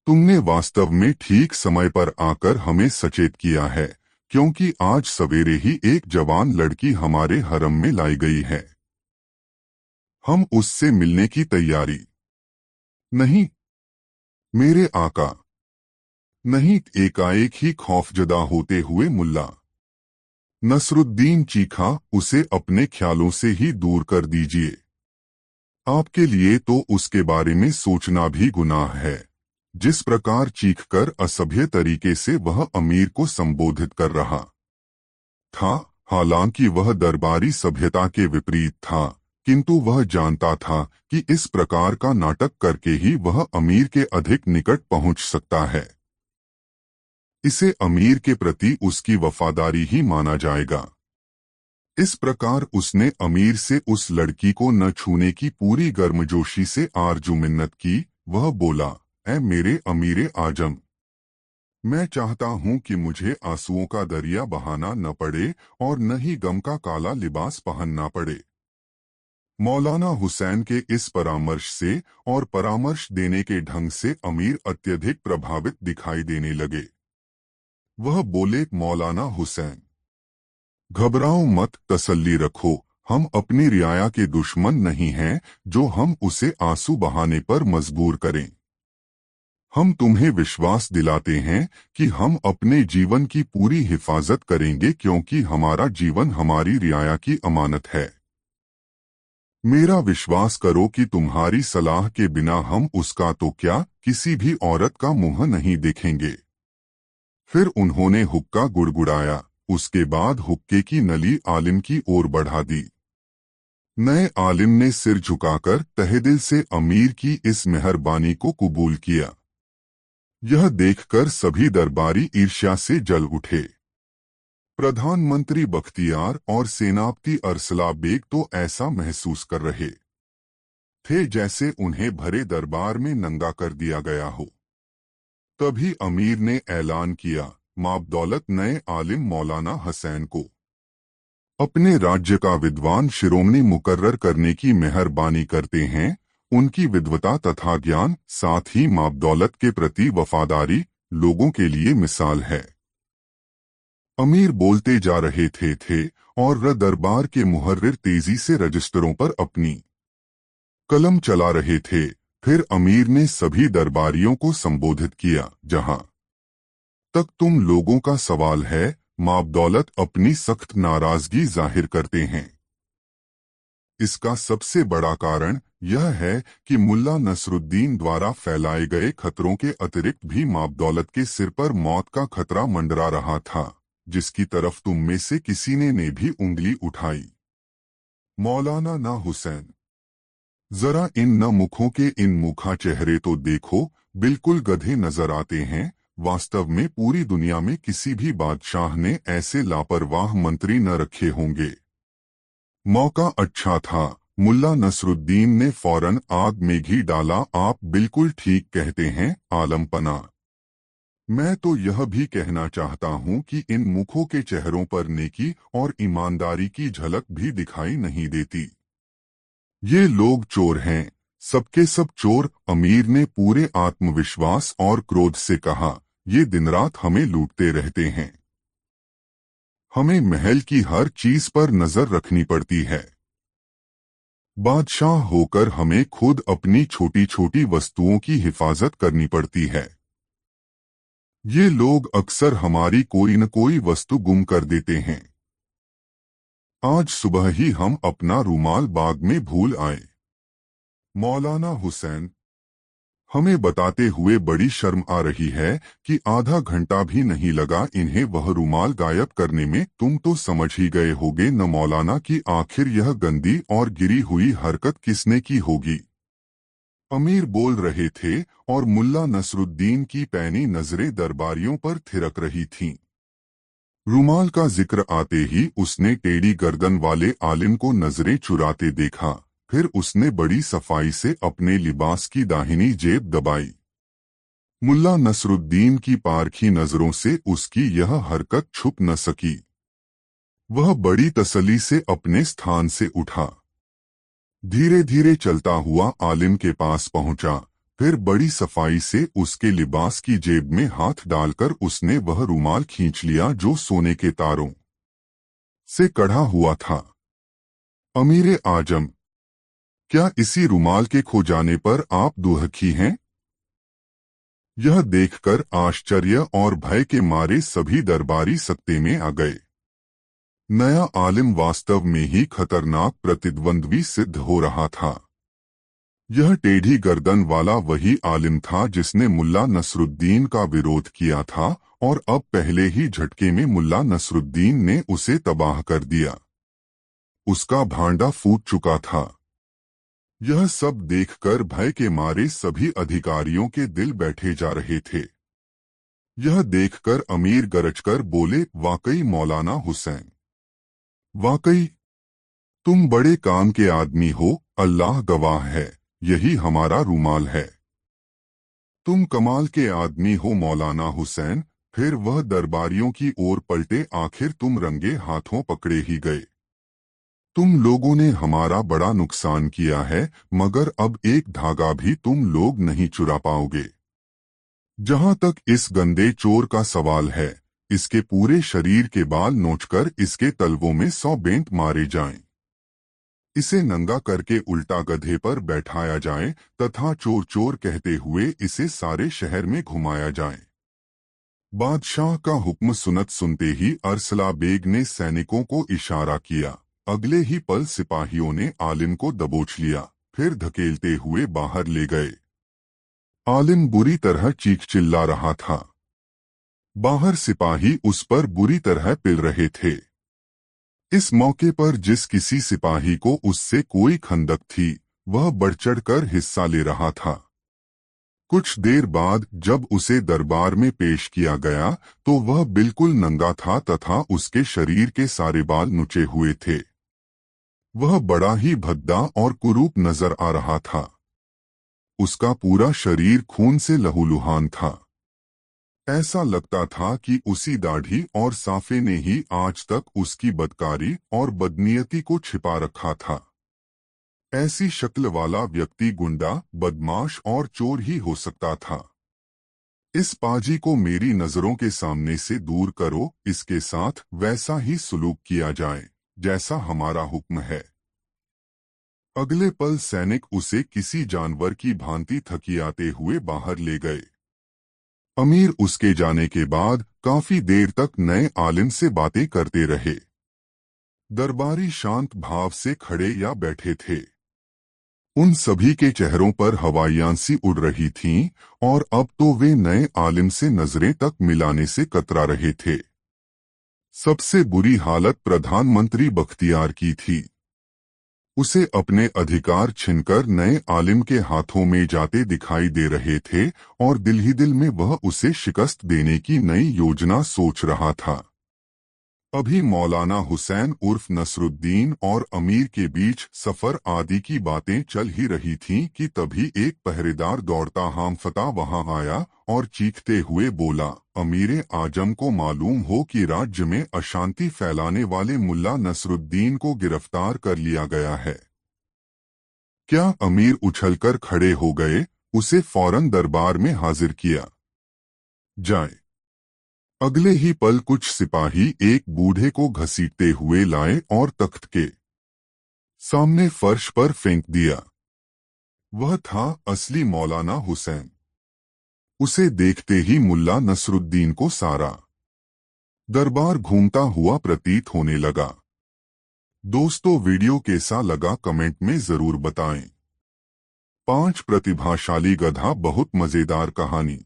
[SPEAKER 1] तुमने वास्तव में ठीक समय पर आकर हमें सचेत किया है, क्योंकि आज सवेरे ही एक जवान लड़की हमारे हरम में लाई गई है। हम उससे मिलने की तैयारी। नहीं मेरे आका, नहीं, एकाएक ही खौफजदा होते हुए मुल्ला नसरुद्दीन चीखा, उसे अपने ख्यालों से ही दूर कर दीजिए। आपके लिए तो उसके बारे में सोचना भी गुनाह है। जिस प्रकार चीखकर असभ्य तरीके से वह अमीर को संबोधित कर रहा था, हालांकि वह दरबारी सभ्यता के विपरीत था, किंतु वह जानता था कि इस प्रकार का नाटक करके ही वह अमीर के अधिक निकट पहुंच सकता है। इसे अमीर के प्रति उसकी वफादारी ही माना जाएगा। इस प्रकार उसने अमीर से उस लड़की को न छूने की पूरी गर्मजोशी से आरजू मिन्नत की। वह बोला, ऐ मेरे अमीरे आजम, मैं चाहता हूं कि मुझे आंसुओं का दरिया बहाना न पड़े और न ही गम का काला लिबास पहनना पड़े। मौलाना हुसैन के इस परामर्श से और परामर्श देने के ढंग से अमीर अत्यधिक प्रभावित दिखाई देने लगे। वह बोले, मौलाना हुसैन, घबराओ मत, तसल्ली रखो, हम अपनी रियाया के दुश्मन नहीं हैं जो हम उसे आंसू बहाने पर मजबूर करें। हम तुम्हें विश्वास दिलाते हैं कि हम अपने जीवन की पूरी हिफाजत करेंगे, क्योंकि हमारा जीवन हमारी रियाया की अमानत है। मेरा विश्वास करो कि तुम्हारी सलाह के बिना हम उसका तो क्या किसी भी औरत का मुंह नहीं देखेंगे। फिर उन्होंने हुक्का गुड़गुड़ाया। उसके बाद हुक्के की नली आलिम की ओर बढ़ा दी। नए आलिम ने सिर झुकाकर तहेदिल से अमीर की इस मेहरबानी को कबूल किया। यह देखकर सभी दरबारी ईर्ष्या से जल उठे। प्रधानमंत्री बख्तियार और सेनापति अरसला बेग तो ऐसा महसूस कर रहे थे जैसे उन्हें भरे दरबार में नंगा कर दिया गया हो। तभी अमीर ने ऐलान किया, माबदौलत नए आलिम मौलाना हुसैन को अपने राज्य का विद्वान शिरोमणि मुकर्रर करने की मेहरबानी करते हैं। उनकी विद्वता तथा ज्ञान, साथ ही माबदौलत के प्रति वफादारी लोगों के लिए मिसाल है। अमीर बोलते जा रहे थे और दरबार के मुहर्रिर तेजी से रजिस्टरों पर अपनी कलम चला रहे थे। फिर अमीर ने सभी दरबारियों को संबोधित किया, जहां तक तुम लोगों का सवाल है, माबदौलत अपनी सख्त नाराजगी जाहिर करते हैं। इसका सबसे बड़ा कारण यह है कि मुल्ला नसरुद्दीन द्वारा फैलाए गए खतरों के अतिरिक्त भी माबदौलत के सिर पर मौत का खतरा मंडरा रहा था, जिसकी तरफ तुम में से किसी ने भी उंगली उठाई। मौलाना ना हुसैन, जरा इन न मुखों के इन मुखा चेहरे तो देखो, बिल्कुल गधे नजर आते हैं। वास्तव में पूरी दुनिया में किसी भी बादशाह ने ऐसे लापरवाह मंत्री न रखे होंगे। मौका अच्छा था। मुल्ला नसरुद्दीन ने फौरन आग में घी डाला। आप बिल्कुल ठीक कहते हैं आलमपना। मैं तो यह भी कहना चाहता हूं कि इन मुखों के चेहरों पर नेकी और ईमानदारी की झलक भी दिखाई नहीं देती। ये लोग चोर हैं, सबके सब चोर। अमीर ने पूरे आत्मविश्वास और क्रोध से कहा, ये दिन रात हमें लूटते रहते हैं। हमें महल की हर चीज पर नजर रखनी पड़ती है। बादशाह होकर हमें खुद अपनी छोटी छोटी वस्तुओं की हिफाजत करनी पड़ती है। ये लोग अक्सर हमारी कोई न कोई वस्तु गुम कर देते हैं। आज सुबह ही हम अपना रूमाल बाग में भूल आए। मौलाना हुसैन, हमें बताते हुए बड़ी शर्म आ रही है कि आधा घंटा भी नहीं लगा इन्हें वह रूमाल गायब करने में। तुम तो समझ ही गए होगे न मौलाना कि आखिर यह गंदी और गिरी हुई हरकत किसने की होगी। अमीर बोल रहे थे और मुल्ला नसरुद्दीन की पैनी नजरें दरबारियों पर थिरक रही थीं। रूमाल का जिक्र आते ही उसने टेढ़ी गर्दन वाले आलिम को नजरें चुराते देखा। फिर उसने बड़ी सफाई से अपने लिबास की दाहिनी जेब दबाई। मुल्ला नसरुद्दीन की पारखी नजरों से उसकी यह हरकत छुप न सकी। वह बड़ी तसल्ली से अपने स्थान से उठा। धीरे धीरे चलता हुआ आलिम के पास पहुंचा। फिर बड़ी सफाई से उसके लिबास की जेब में हाथ डालकर उसने वह रूमाल खींच लिया जो सोने के तारों से कढ़ा हुआ था। अमीरे आजम, क्या इसी रूमाल के खो जाने पर आप दुखी हैं? यह देखकर आश्चर्य और भय के मारे सभी दरबारी सत्ते में आ गए। नया आलिम वास्तव में ही खतरनाक प्रतिद्वंद्वी सिद्ध हो रहा था। यह टेढ़ी गर्दन वाला वही आलिम था जिसने मुल्ला नसरुद्दीन का विरोध किया था, और अब पहले ही झटके में मुल्ला नसरुद्दीन ने उसे तबाह कर दिया। उसका भांडा फूट चुका था। यह सब देखकर भय के मारे सभी अधिकारियों के दिल बैठे जा रहे थे। यह देखकर अमीर गरजकर बोले, वाकई मौलाना हुसैन, वाकई तुम बड़े काम के आदमी हो, अल्लाह गवाह है, यही हमारा रूमाल है। तुम कमाल के आदमी हो मौलाना हुसैन। फिर वह दरबारियों की ओर पलटे, आखिर तुम रंगे हाथों पकड़े ही गए। तुम लोगों ने हमारा बड़ा नुकसान किया है, मगर अब एक धागा भी तुम लोग नहीं चुरा पाओगे। जहां तक इस गंदे चोर का सवाल है, इसके पूरे शरीर के बाल नोचकर इसके तलवों में 100 बेंत मारे जाएं। इसे नंगा करके उल्टा गधे पर बैठाया जाए तथा चोर चोर कहते हुए इसे सारे शहर में घुमाया जाए। बादशाह का हुक्म सुनत सुनते ही अरसला बेग ने सैनिकों को इशारा किया। अगले ही पल सिपाहियों ने आलिम को दबोच लिया, फिर धकेलते हुए बाहर ले गए। आलिम बुरी तरह चीख चिल्ला रहा था। बाहर सिपाही उस पर बुरी तरह पिल रहे थे। इस मौके पर जिस किसी सिपाही को उससे कोई खंदक थी, वह बढ़-चढ़कर हिस्सा ले रहा था। कुछ देर बाद जब उसे दरबार में पेश किया गया तो वह बिल्कुल नंगा था तथा उसके शरीर के सारे बाल नुचे हुए थे। वह बड़ा ही भद्दा और कुरूप नजर आ रहा था। उसका पूरा शरीर खून से लहूलुहान था। ऐसा लगता था कि उसी दाढ़ी और साफे ने ही आज तक उसकी बदकारी और बदनीयती को छिपा रखा था। ऐसी शक्ल वाला व्यक्ति गुंडा, बदमाश और चोर ही हो सकता था। इस पाजी को मेरी नजरों के सामने से दूर करो, इसके साथ वैसा ही सुलूक किया जाए जैसा हमारा हुक्म है। अगले पल सैनिक उसे किसी जानवर की भांति थकियाते हुए बाहर ले गए। अमीर उसके जाने के बाद काफी देर तक नए आलिम से बातें करते रहे। दरबारी शांत भाव से खड़े या बैठे थे। उन सभी के चेहरों पर हवाइयां सी उड़ रही थीं, और अब तो वे नए आलिम से नजरें तक मिलाने से कतरा रहे थे। सबसे बुरी हालत प्रधानमंत्री बख्तियार की थी। उसे अपने अधिकार छिनकर नए आलिम के हाथों में जाते दिखाई दे रहे थे, और दिल ही दिल में वह उसे शिकस्त देने की नई योजना सोच रहा था। अभी मौलाना हुसैन उर्फ नसरुद्दीन और अमीर के बीच सफर आदि की बातें चल ही रही थीं कि तभी एक पहरेदार दौड़ता हामफता वहां आया और चीखते हुए बोला, अमीर आजम को मालूम हो कि राज्य में अशांति फैलाने वाले मुल्ला नसरुद्दीन को गिरफ्तार कर लिया गया है। क्या अमीर उछलकर खड़े हो गए, उसे फौरन दरबार में हाजिर किया जाए। अगले ही पल कुछ सिपाही एक बूढ़े को घसीटते हुए लाए और तख्त के सामने फर्श पर फेंक दिया। वह था असली मौलाना हुसैन। उसे देखते ही मुल्ला नसरुद्दीन को सारा दरबार घूमता हुआ प्रतीत होने लगा। दोस्तों, वीडियो कैसा लगा कमेंट में जरूर बताएं। 5 प्रतिभाशाली गधा बहुत मजेदार कहानी।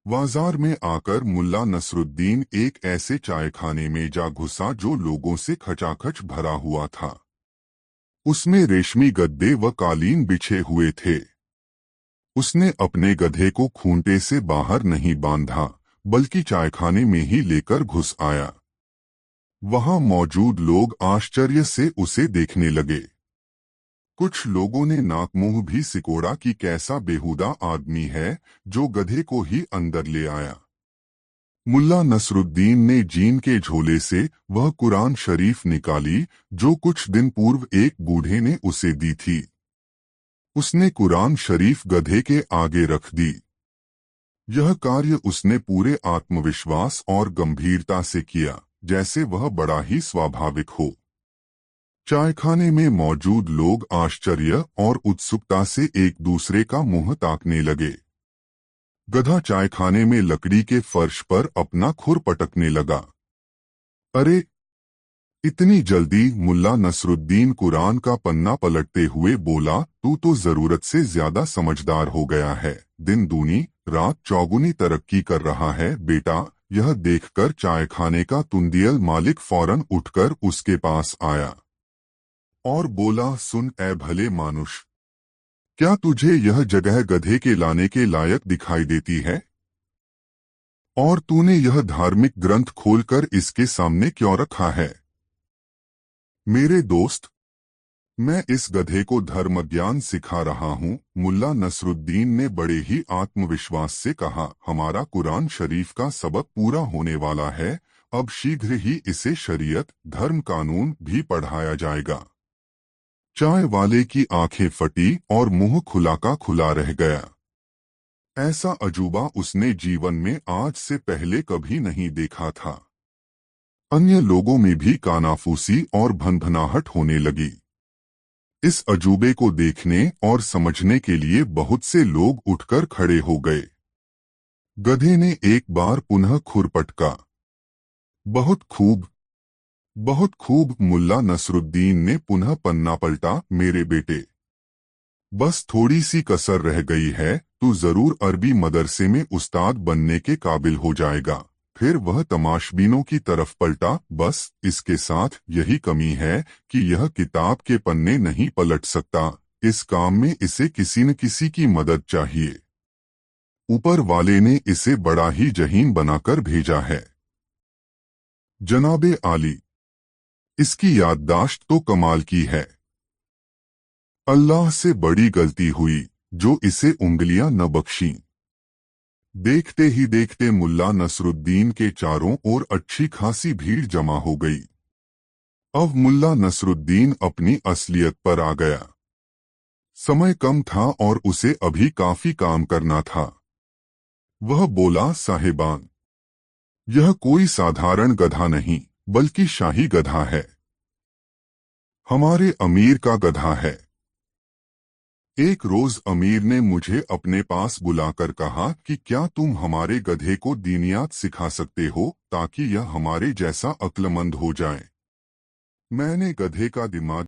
[SPEAKER 1] बाजार में आकर मुल्ला नसरुद्दीन एक ऐसे चायखाने में जा घुसा जो लोगों से खचाखच भरा हुआ था। उसमें रेशमी गद्दे व कालीन बिछे हुए थे। उसने अपने गधे को खूंटे से बाहर नहीं बांधा, बल्कि चायखाने में ही लेकर घुस आया। वहां मौजूद लोग आश्चर्य से उसे देखने लगे। कुछ लोगों ने नाक मुंह भी सिकोड़ा कि कैसा बेहुदा आदमी है जो गधे को ही अंदर ले आया। मुल्ला नसरुद्दीन ने जीन के झोले से वह कुरान शरीफ निकाली जो कुछ दिन पूर्व एक बूढ़े ने उसे दी थी। उसने कुरान शरीफ गधे के आगे रख दी। यह कार्य उसने पूरे आत्मविश्वास और गंभीरता से किया, जैसे वह बड़ा ही स्वाभाविक हो। चायखाने में मौजूद लोग आश्चर्य और उत्सुकता से एक दूसरे का मुंह ताकने लगे। गधा चायखाने में लकड़ी के फर्श पर अपना खुर पटकने लगा। अरे, इतनी जल्दी? मुल्ला नसरुद्दीन कुरान का पन्ना पलटते हुए बोला, तू तो जरूरत से ज्यादा समझदार हो गया है। दिन दूनी रात चौगुनी तरक्की कर रहा है बेटा। यह देखकर चाय खाने का तुंदियल मालिक फौरन उठकर उसके पास आया और बोला, सुन ए भले मानुष, क्या तुझे यह जगह गधे के लाने के लायक दिखाई देती है? और तूने यह धार्मिक ग्रंथ खोलकर इसके सामने क्यों रखा है? मेरे दोस्त, मैं इस गधे को धर्म ज्ञान सिखा रहा हूँ। मुल्ला नसरुद्दीन ने बड़े ही आत्मविश्वास से कहा, हमारा कुरान शरीफ का सबक पूरा होने वाला है। अब शीघ्र ही इसे शरीयत धर्म कानून भी पढ़ाया जाएगा। चाय वाले की आंखें फटी और मुंह खुला का खुला रह गया। ऐसा अजूबा उसने जीवन में आज से पहले कभी नहीं देखा था। अन्य लोगों में भी कानाफूसी और भनभनाहट होने लगी। इस अजूबे को देखने और समझने के लिए बहुत से लोग उठकर खड़े हो गए। गधे ने एक बार पुनः खुर पटका। बहुत खूब, बहुत खूब। मुल्ला नसरुद्दीन ने पुनः पन्ना पलटा। मेरे बेटे, बस थोड़ी सी कसर रह गई है। तू जरूर अरबी मदरसे में उस्ताद बनने के काबिल हो जाएगा। फिर वह तमाशबीनों की तरफ पलटा। बस इसके साथ यही कमी है कि यह किताब के पन्ने नहीं पलट सकता। इस काम में इसे किसी न किसी की मदद चाहिए। ऊपर वाले ने इसे बड़ा ही जहीन बनाकर भेजा है। जनाबे आली, इसकी याददाश्त तो कमाल की है। अल्लाह से बड़ी गलती हुई जो इसे उंगलियां न बख्शीं। देखते ही देखते मुल्ला नसरुद्दीन के चारों ओर अच्छी खासी भीड़ जमा हो गई। अब मुल्ला नसरुद्दीन अपनी असलियत पर आ गया। समय कम था और उसे अभी काफी काम करना था। वह बोला, साहिबान, यह कोई साधारण गधा नहीं बल्कि शाही गधा है। हमारे अमीर का गधा है। एक रोज अमीर ने मुझे अपने पास बुलाकर कहा कि क्या तुम हमारे गधे को दीनियात सिखा सकते हो ताकि यह हमारे जैसा अक्लमंद हो जाए। मैंने गधे का दिमाग